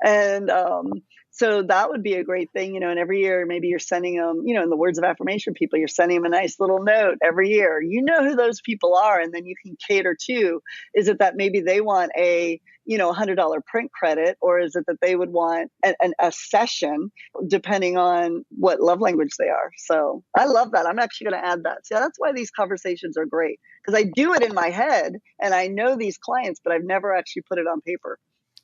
And, so that would be a great thing, and every year maybe you're sending them, in the words of affirmation people, you're sending them a nice little note every year. You know who those people are, and then you can cater to, is it that maybe they want a, $100 print credit, or is it that they would want a session depending on what love language they are? So I love that. I'm actually going to add that. So that's why these conversations are great, because I do it in my head and I know these clients, but I've never actually put it on paper.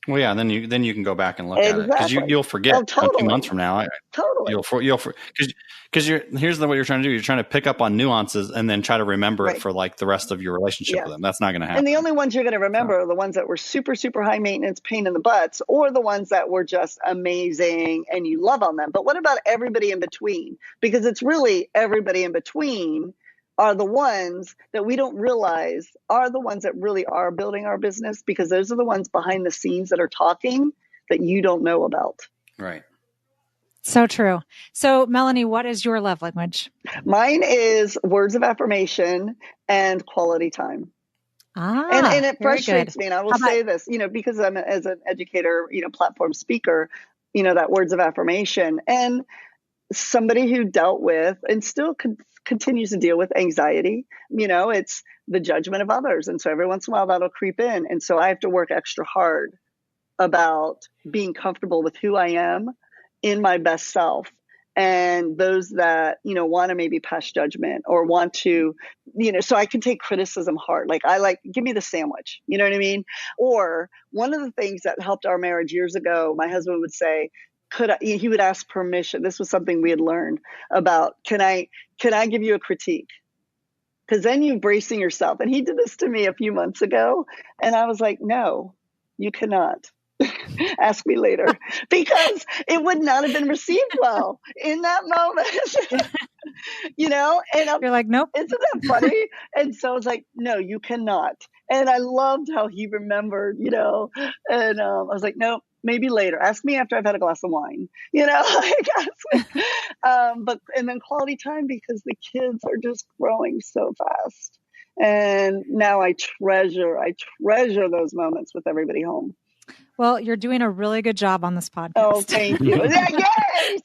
Well, yeah, then you can go back and look at it because you'll forget a few months from now. Totally. Because here's what you're trying to do. You're trying to pick up on nuances and then try to remember it for like the rest of your relationship with them. That's not going to happen. And the only ones you're going to remember are the ones that were super, super high maintenance, pain in the butts, or the ones that were just amazing and you love on them. But what about everybody in between? Because it's really everybody in between are the ones that we don't realize are the ones that really are building our business, because those are the ones behind the scenes that are talking that you don't know about. Right. So true. So Melanie, what is your love language? Mine is words of affirmation and quality time. And it frustrates me. And I will say this, because I'm as an educator, platform speaker, that words of affirmation, and somebody who dealt with and still continues to deal with anxiety, it's the judgment of others. And so every once in a while that'll creep in. And so I have to work extra hard about being comfortable with who I am in my best self. And those that, want to maybe pass judgment or want to, so I can take criticism hard. Like give me the sandwich, you know what I mean? Or one of the things that helped our marriage years ago, my husband would say, he would ask permission. This was something we had learned about. Can I give you a critique? Because then you're bracing yourself. And he did this to me a few months ago. And I was like, no, you cannot. Ask me later, because it would not have been received well in that moment. And you're like, nope. Isn't that funny? And so I was like, no, you cannot. And I loved how he remembered, and I was like, no, maybe later. Ask me after I've had a glass of wine, but then quality time, because the kids are just growing so fast. And now I treasure those moments with everybody home. Well, you're doing a really good job on this podcast. Oh, thank you. Yay!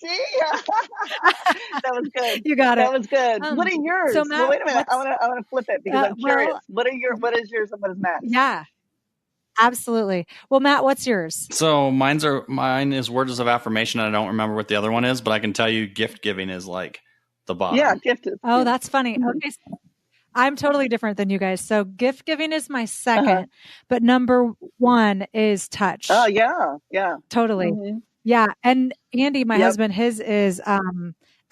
See? That was good. You got it. That was good. What are yours? So Matt, wait a minute. I want to flip it, because I'm curious. What is yours and what is Matt's? Yeah, absolutely. Well, Matt, what's yours? So mine is words of affirmation. I don't remember what the other one is, but I can tell you gift giving is like the bottom. Yeah, gift is. Oh, that's funny. Okay. I'm totally different than you guys. So gift giving is my second, but number one is touch. Oh, yeah. Yeah. Totally. Mm-hmm. Yeah. And Andy, my husband, his is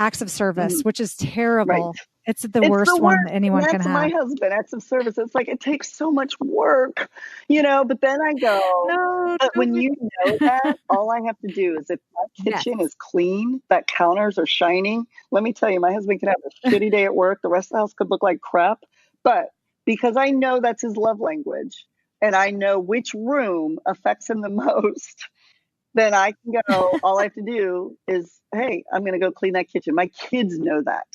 acts of service, which is terrible. Right. It's the worst one that anyone can have. My husband, acts of service. It's like, it takes so much work, but then I go, no, but when you know that, all I have to do is, if my kitchen is clean, that counters are shining. Let me tell you, my husband can have a shitty day at work. The rest of the house could look like crap. But because I know that's his love language, and I know which room affects him the most, then I can go, all I have to do is, hey, I'm going to go clean that kitchen. My kids know that.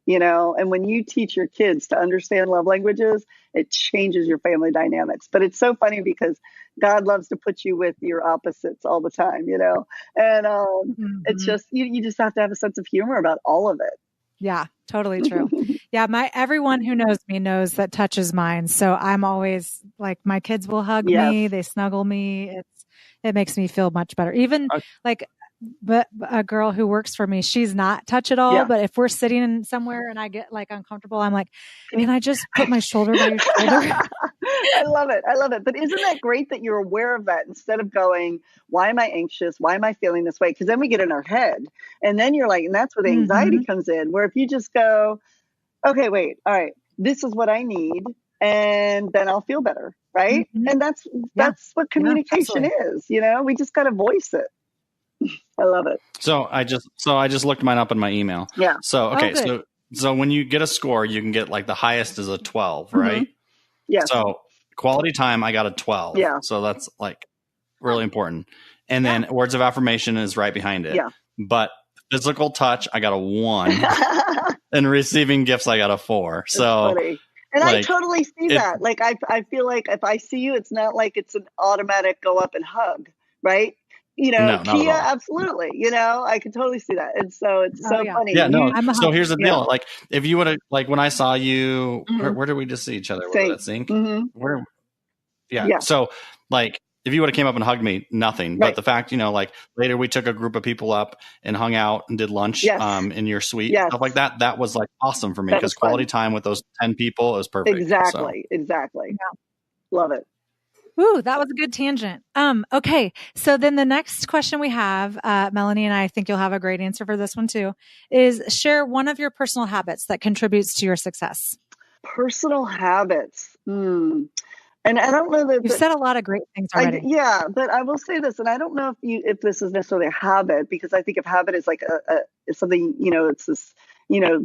And when you teach your kids to understand love languages, it changes your family dynamics. But it's so funny, because God loves to put you with your opposites all the time, and it's just, you just have to have a sense of humor about all of it. Yeah, totally true. Yeah. Everyone who knows me knows that touch is mine. So I'm always like, my kids will hug me. They snuggle me. It makes me feel much better. Even but a girl who works for me, she's not touch at all. Yeah. But if we're sitting in somewhere and I get like uncomfortable, I'm like, can I just put my shoulder by your shoulder? I love it. But isn't that great that you're aware of that, instead of going, why am I anxious? Why am I feeling this way? Because then we get in our head, and then you're like, and that's where the anxiety comes in, where if you just go, okay, wait, all right, this is what I need, and then I'll feel better. Right. Mm-hmm. And that's what communication is, we just got to voice it. I love it. So I just looked mine up in my email. Yeah. So, okay. So when you get a score, you can get like the highest is a 12, right? Yeah. So quality time, I got a 12. Yeah. So that's like really important. And then words of affirmation is right behind it. Yeah. But physical touch, I got a 1. And receiving gifts, I got a 4. That's funny. And I totally see that. Like, I feel like if I see you, it's not like it's an automatic go up and hug, right? No, Kia, absolutely. I can totally see that. And so it's funny. Yeah, no. So here's the deal. Like, if you would have, like, when I saw you, where did we just see each other? Was it Sync? Mm-hmm. Yeah. So, like, if you would have came up and hugged me, nothing. Right. But the fact, like, later we took a group of people up and hung out and did lunch in your suite, stuff like that. That was like awesome for me, because quality time with those 10 people is perfect. Exactly. Yeah. Love it. Ooh, that was a good tangent. Okay. So then the next question we have, Melanie, and I think you'll have a great answer for this one too, is share one of your personal habits that contributes to your success. Personal habits. And I don't know that you've said a lot of great things already. But I will say this, and I don't know if this is necessarily a habit, because I think of habit as like something, it's this,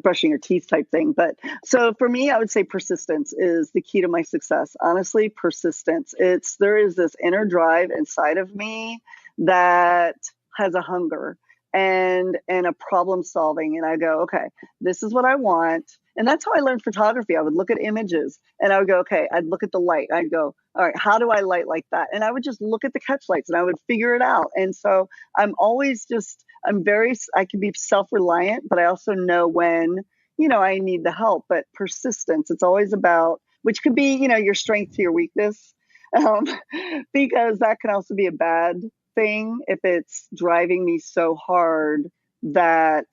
brushing your teeth type thing. But so for me, I would say persistence is the key to my success. Honestly, persistence. There is this inner drive inside of me that has a hunger. and a problem solving. And I go, okay, this is what I want. And that's how I learned photography. I would look at images and I would go, okay, I'd look at the light. I'd go, all right, how do I light like that? And I would just look at the catch lights and I would figure it out. And so I'm always just, I can be self-reliant, but I also know when, I need the help. But persistence, it's always about, which could be, your strength to your weakness, um, because that can also be a bad thing if it's driving me so hard that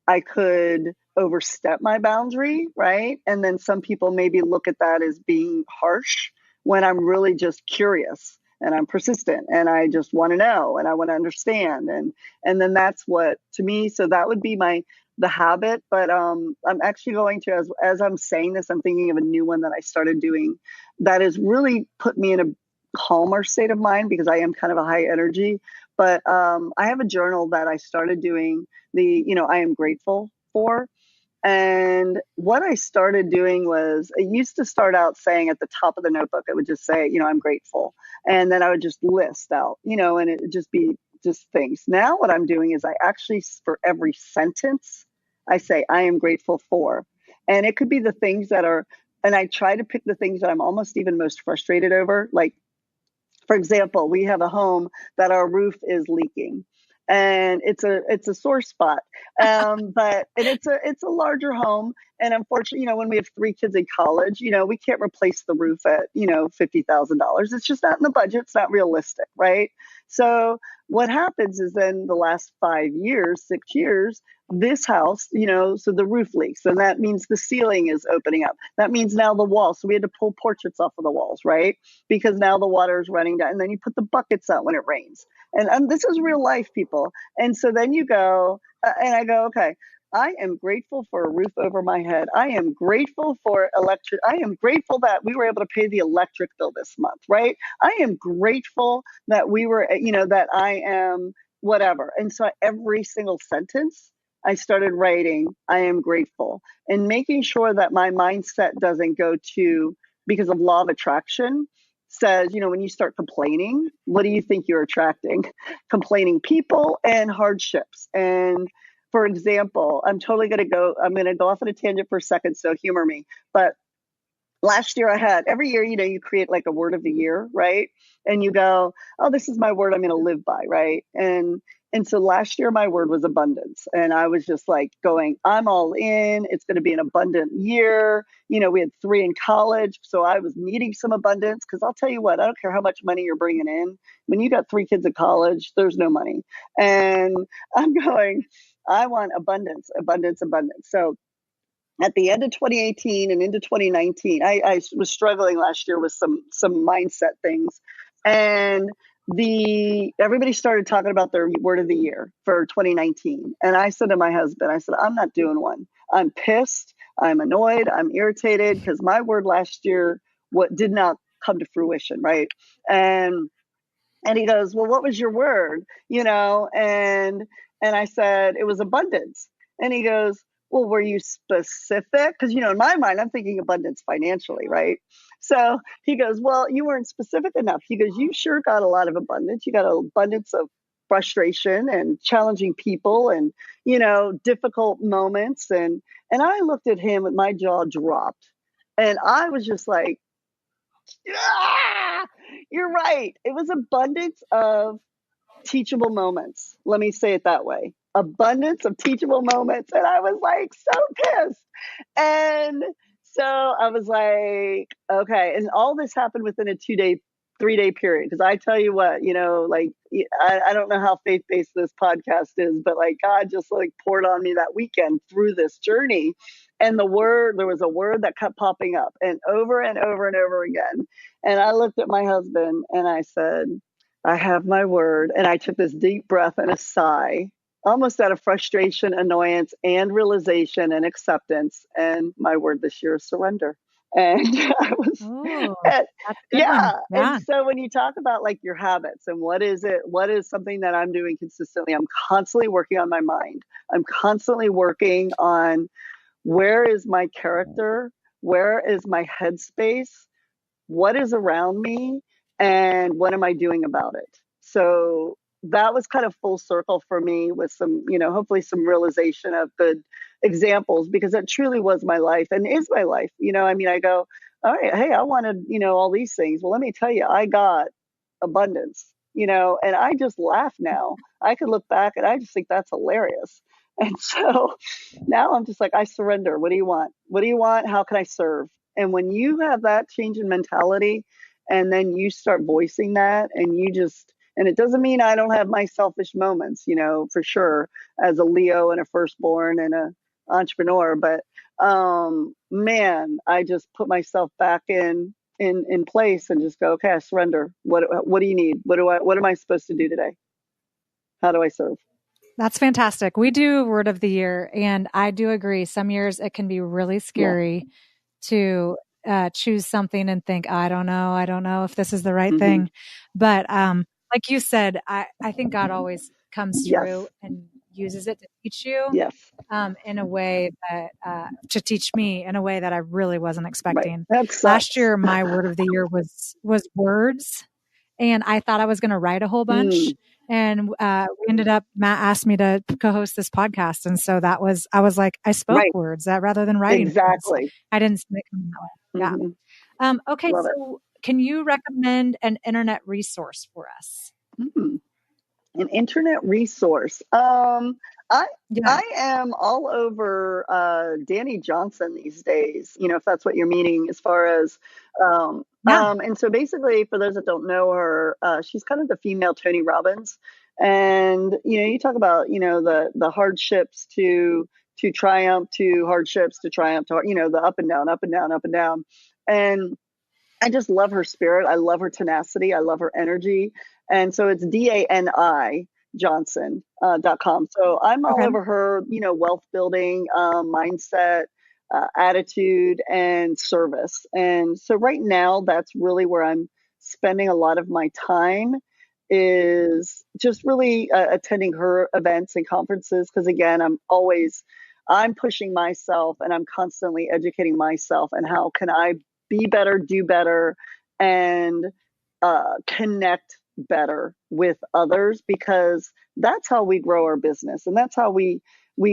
I could overstep my boundary, right? And then some people maybe look at that as being harsh when I'm really just curious and I'm persistent and I just want to know and I want to understand. And then that's what, to me, so that would be the habit. But I'm actually going to, as I'm saying this, I'm thinking of a new one that I started doing that has really put me in a calmer state of mind because I am kind of a high energy. But I have a journal that I started doing I am grateful for. And what I started doing was, I used to start out saying at the top of the notebook, I would just say, I'm grateful. And then I would just list out, and it would just be just things. Now what I'm doing is I actually, for every sentence, I say, I am grateful for. And it could be the things that are, and I try to pick the things that I'm almost even most frustrated over. Like, for example, we have a home that our roof is leaking. And it's a sore spot, but it's a larger home, and unfortunately, when we have 3 kids in college, we can't replace the roof at $50,000. It's just not in the budget. It's not realistic, right? So what happens is then the last 5 years, 6 years, this house, so the roof leaks, and that means the ceiling is opening up. That means now the wall. So we had to pull portraits off of the walls, right? Because now the water is running down, and then you put the buckets out when it rains. And this is real life, people. And so then you go, and I go, okay, I am grateful for a roof over my head. I am grateful for electric. I am grateful that we were able to pay the electric bill this month, right? I am grateful that we were, that I am whatever. And so every single sentence, I started writing, I am grateful, and making sure that my mindset doesn't go to, because of law of attraction, says, when you start complaining, what do you think you're attracting? Complaining people and hardships. And for example, I'm going to go off on a tangent for a second, so humor me. But last year every year, you create like a word of the year, right? And you go, oh, this is my word I'm going to live by, right? And so last year my word was abundance. And I was just like going, I'm all in. It's going to be an abundant year. We had 3 in college. So I was needing some abundance, because I'll tell you what, I don't care how much money you're bringing in. When you got 3 kids in college, there's no money. And I'm going, I want abundance, abundance, abundance. So at the end of 2018 and into 2019, I was struggling last year with some mindset things. And everybody started talking about their word of the year for 2019. And I said to my husband, I said, I'm not doing one. I'm pissed. I'm annoyed. I'm irritated, because my word last year did not come to fruition, right? And he goes, well, what was your word? And I said, it was abundance. And he goes, well, were you specific? Because, in my mind, I'm thinking abundance financially, right? So he goes, well, you weren't specific enough. He goes, you sure got a lot of abundance. You got an abundance of frustration and challenging people and, difficult moments. And I looked at him and my jaw dropped. And I was just like, ah, you're right. It was abundance of teachable moments. Let me say it that way. Abundance of teachable moments. And I was like so pissed. And so I was like, okay. And all this happened within a 3-day period. Because I tell you what, I don't know how faith-based this podcast is, but like God just like poured on me that weekend through this journey. And there was a word that kept popping up and over and over and over again. And I looked at my husband and I said, I have my word. And I took this deep breath and a sigh, almost out of frustration, annoyance, and realization and acceptance. And my word this year is surrender. And I was, that's a good one. And so when you talk about like your habits and what is something that I'm doing consistently, I'm constantly working on my mind. I'm constantly working on, where is my character? Where is my headspace? What is around me? And what am I doing about it? So that was kind of full circle for me with some, hopefully some realization of good examples, because that truly was my life and is my life. I go, all right, hey, I wanted, all these things. Well, let me tell you, I got abundance, and I just laugh now. I could look back and I just think that's hilarious. And so now I'm just like, I surrender. What do you want? What do you want? How can I serve? And when you have that change in mentality, and then you start voicing that, and it doesn't mean I don't have my selfish moments, for sure, as a Leo and a firstborn and a entrepreneur. But man, I just put myself back in place and just go, okay, I surrender. What do you need? What am I supposed to do today? How do I serve? That's fantastic. We do word of the year, and I do agree. Some years it can be really scary to choose something and think, I don't know if this is the right thing. But like you said, I think God always comes through and uses it to teach you in a way that to teach me in a way that I really wasn't expecting. Last year, my word of the year was words, and I thought I was going to write a whole bunch. And we ended up, Matt asked me to co-host this podcast. And so I was like, I spoke words that rather than writing. Exactly. Words. I didn't speak them that way. Yeah. Okay. Love so can you recommend an internet resource for us? An internet resource. I am all over Danny Johnson these days, if that's what you're meaning as far as and so basically, for those that don't know her, she's kind of the female Tony Robbins. And you talk about the hardships to triumph, to hardships to triumph, to the up and down, up and down, up and down. And I just love her spirit. I love her tenacity. I love her energy. And so it's DANI Johnson.com. So I'm all over her, wealth building, mindset, attitude, and service. And so right now, that's really where I'm spending a lot of my time, is just really attending her events and conferences. Because again, I'm pushing myself, and I'm constantly educating myself, and how can I be better, do better, and connect better with others, because that's how we grow our business, and that's how we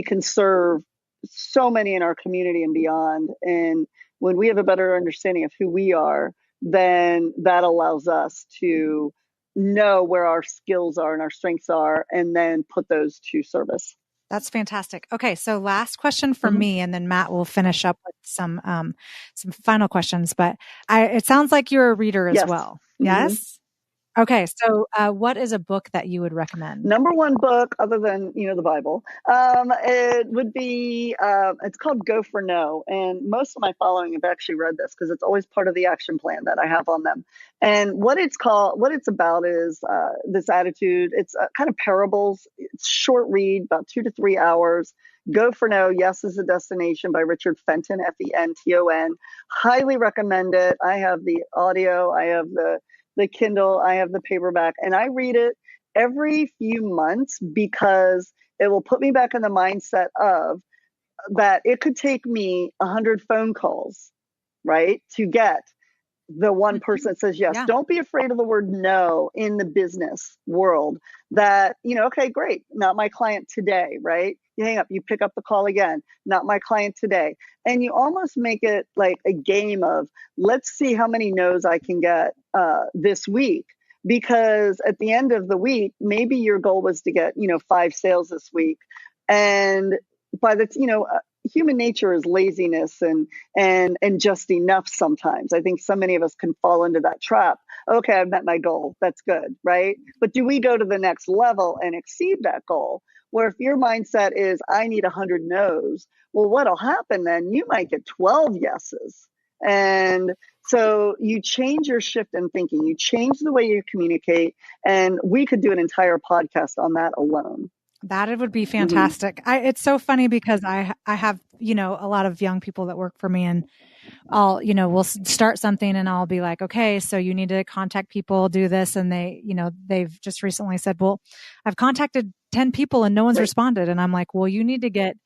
can serve so many in our community and beyond. And when we have a better understanding of who we are, then that allows us to know where our skills are and our strengths are, and then put those to service. That's fantastic. Okay. So last question for me, and then Matt will finish up with some final questions, but it sounds like you're a reader as well. Yes. Okay. So what is a book that you would recommend? Number one book, other than, the Bible, it would be, it's called Go for No. And most of my following have actually read this, because it's always part of the action plan that I have on them. And what it's about is this attitude. It's kind of parables. It's short read, about 2 to 3 hours. Go for No, Yes is the Destination, by Richard Fenton, Fenton. Highly recommend it. I have the audio. I have the Kindle, I have the paperback, and I read it every few months, because it will put me back in the mindset of that it could take me 100 phone calls, right, to get the one person that says yes. Don't be afraid of the word no in the business world. That, okay, great, not my client today, right? You hang up, you pick up the call again, not my client today. And you almost make it like a game of, let's see how many no's I can get this week. Because at the end of the week, maybe your goal was to get, 5 sales this week. And by the, human nature is laziness and just enough sometimes. I think so many of us can fall into that trap. Okay, I've met my goal. That's good, right? But do we go to the next level and exceed that goal? Where if your mindset is, I need 100 no's, well, what'll happen then? You might get 12 yeses. And so you change your shift in thinking, you change the way you communicate, and we could do an entire podcast on that alone. That it would be fantastic. It's so funny because I have, a lot of young people that work for me, and I'll, we'll start something and I'll be like, okay, so you need to contact people, do this. And they've just recently said, well, I've contacted 10 people and no one's responded. And I'm like, well, you need to get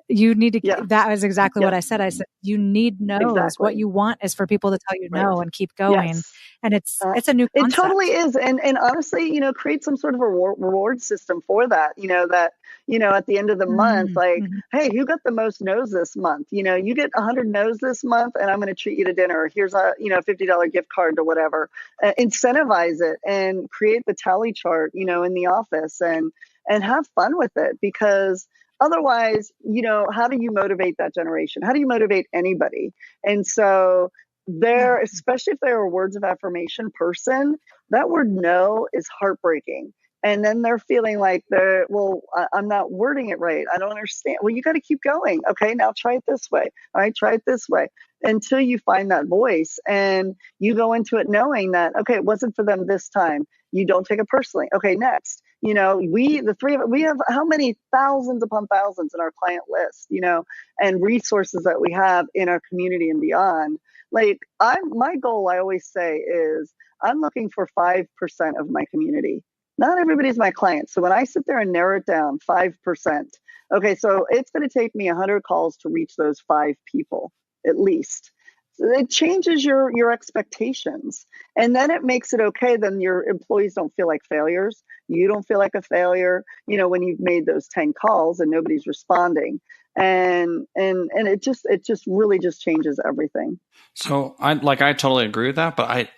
you need to, Yeah. that was exactly what Yes. I said. I said, you need no's. Exactly. What you want is for people to tell you Right. no and keep going. Yes. And it's a new It concept. totally is. And honestly, you know, create some sort of a reward system for that, that, at the end of the month, like, Mm-hmm. hey, who got the most no's this month? You know, you get 100 no's this month and I'm going to treat you to dinner. Here's a, $50 gift card to whatever. Incentivize it and create the tally chart, in the office and have fun with it, because otherwise, how do you motivate that generation? How do you motivate anybody? And so there, especially if they're a words of affirmation person, that word no is heartbreaking. And then they're feeling like I'm not wording it right. I don't understand. Well, you got to keep going. Okay, now try it this way. All right, try it this way until you find that voice and you go into it knowing that, okay, it wasn't for them this time. You don't take it personally. Okay, next. The three of us, we have how many thousands upon thousands in our client list, and resources that we have in our community and beyond. Like my goal, I always say, is I'm looking for 5% of my community. Not everybody's my client. So when I sit there and narrow it down, 5%, okay, so it's going to take me 100 calls to reach those 5 people, at least. So it changes your expectations. And then it makes it okay. Then your employees don't feel like failures. You don't feel like a failure, when you've made those 10 calls and nobody's responding. And it just really just changes everything. So I totally agree with that, but I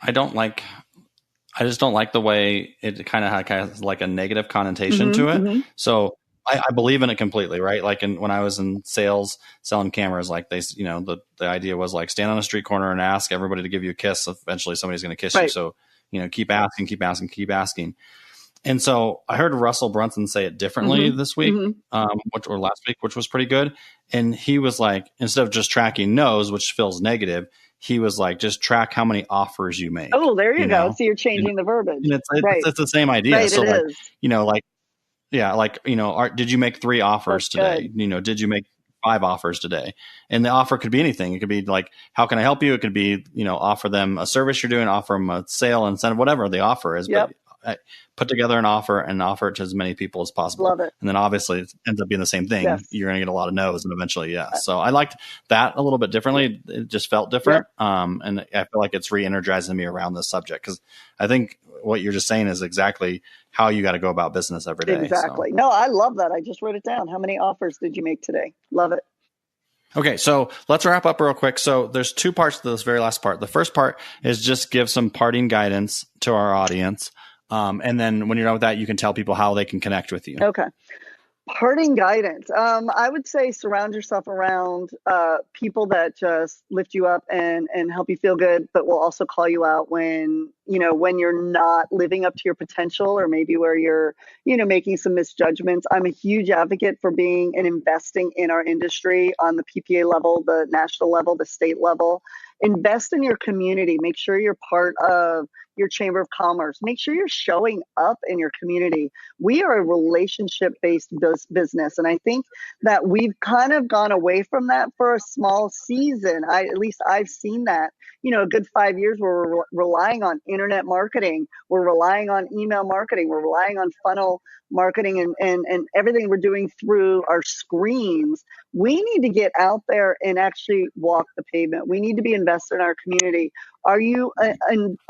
just don't like the way it kind of has like a negative connotation to it. Mm-hmm. So I believe in it completely, right? Like when I was in sales selling cameras, like the idea was like stand on a street corner and ask everybody to give you a kiss. Eventually somebody's going to kiss you. So, keep asking. And so I heard Russell Brunson say it differently this week, or last week, which was pretty good. And he was like, instead of just tracking no's, which feels negative, he was like, just track how many offers you make. Oh, there you go. So you're changing the verbiage. And it's the same idea. Right, so it is. Did you make 3 offers today? Good. Did you make 5 offers today? And the offer could be anything. It could be like, how can I help you? It could be, offer them a service you're doing, offer them a sale, incentive, whatever the offer is. Yep. But put together an offer and offer it to as many people as possible. Love it. And then obviously it ends up being the same thing. Yes. You're going to get a lot of no's and eventually, yes. So I liked that a little bit differently. It just felt different. Yep. And I feel like it's re-energizing me around this subject, because I think what you're just saying is exactly how you got to go about business every day. Exactly. So. No, I love that. I just wrote it down. How many offers did you make today? Love it. Okay, so let's wrap up real quick. So there's 2 parts to this very last part. The first part is just give some parting guidance to our audience. And then when you're done with that, you can tell people how they can connect with you. Okay. Parting guidance. I would say surround yourself around people that just lift you up and help you feel good, but will also call you out when you're not living up to your potential, or maybe where you're, making some misjudgments. I'm a huge advocate for being and investing in our industry on the PPA level, the national level, the state level. Invest in your community. Make sure you're part of your Chamber of Commerce. Make sure you're showing up in your community. We are a relationship-based business, and I think that we've kind of gone away from that for a small season. At least I've seen that. A good 5 years where we're relying on internet marketing, we're relying on email marketing, we're relying on funnel marketing and everything we're doing through our screens. We need to get out there and actually walk the pavement. We need to be invested in our community. Are you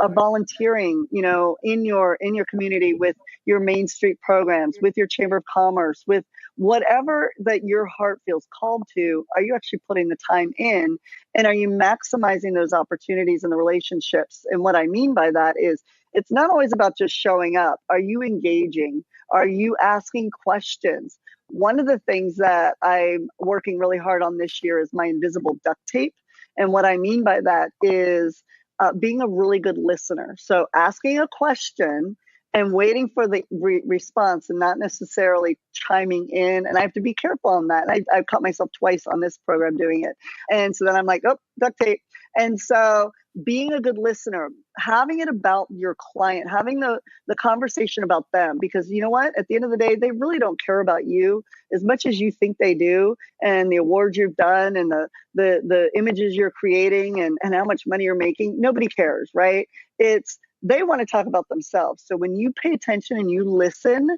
volunteering, in your community with your Main Street programs, with your Chamber of Commerce, with whatever that your heart feels called to? Are you actually putting the time in? And are you maximizing those opportunities and the relationships? And what I mean by that is, it's not always about just showing up. Are you engaging? Are you asking questions? One of the things that I'm working really hard on this year is my invisible duct tape. And what I mean by that is being a really good listener. So asking a question and waiting for the response and not necessarily chiming in. And I have to be careful on that. I've caught myself twice on this program doing it. And so then I'm like, oh, duct tape. And so being a good listener, having it about your client, having the conversation about them, because you know what? At the end of the day, they really don't care about you as much as you think they do, and the awards you've done and the images you're creating and how much money you're making. Nobody cares, right? They want to talk about themselves. So when you pay attention and you listen,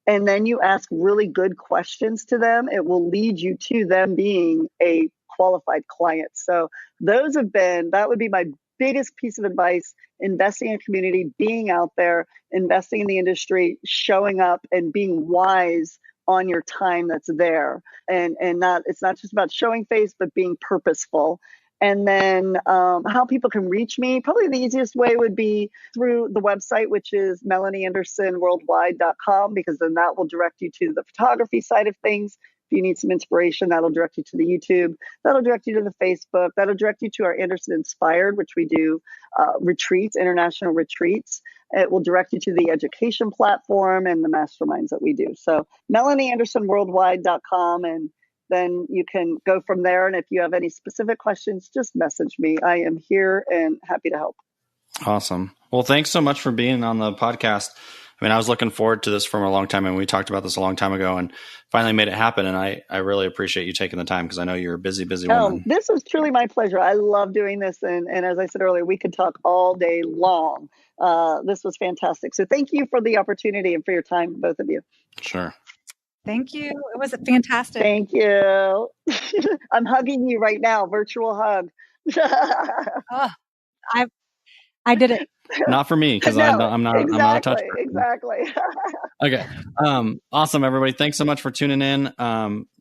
and then you ask really good questions to them, it will lead you to them being a qualified client. So that would be my biggest piece of advice: investing in a community, being out there, investing in the industry, showing up and being wise on your time that's there. And it's not just about showing face, but being purposeful. And then how people can reach me, probably the easiest way would be through the website, which is melanieandersonworldwide.com, because then that will direct you to the photography side of things. If you need some inspiration, that'll direct you to the YouTube. That'll direct you to the Facebook. That'll direct you to our Anderson Inspired, which we do retreats, international retreats. It will direct you to the education platform and the masterminds that we do. So melanieandersonworldwide.com, and then you can go from there. And if you have any specific questions, just message me. I am here and happy to help. Awesome. Well, thanks so much for being on the podcast. I mean, I was looking forward to this for a long time, and we talked about this a long time ago and finally made it happen. And I really appreciate you taking the time, because I know you're a busy woman. This was truly my pleasure. I love doing this. And as I said earlier, we could talk all day long. This was fantastic. So thank you for the opportunity and for your time, both of you. Sure. Thank you. It was fantastic. Thank you. I'm hugging you right now. Virtual hug. Oh, I did it. Not for me, because I'm not a touch person. Exactly. Okay. Awesome, everybody. Thanks so much for tuning in.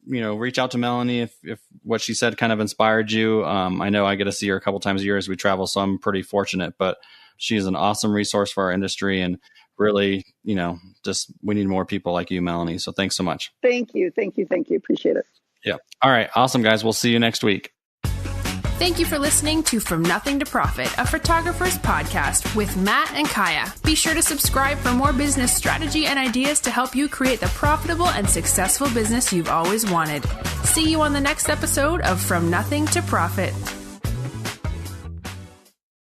Reach out to Melanie if what she said kind of inspired you. I know I get to see her a couple times a year as we travel, so I'm pretty fortunate, but she's an awesome resource for our industry, and really, just we need more people like you, Melanie. So thanks so much. Thank you. Appreciate it. Yeah. All right. Awesome, guys. We'll see you next week. Thank you for listening to From Nothing to Profit, a photographer's podcast with Matt and Kaya. Be sure to subscribe for more business strategy and ideas to help you create the profitable and successful business you've always wanted. See you on the next episode of From Nothing to Profit.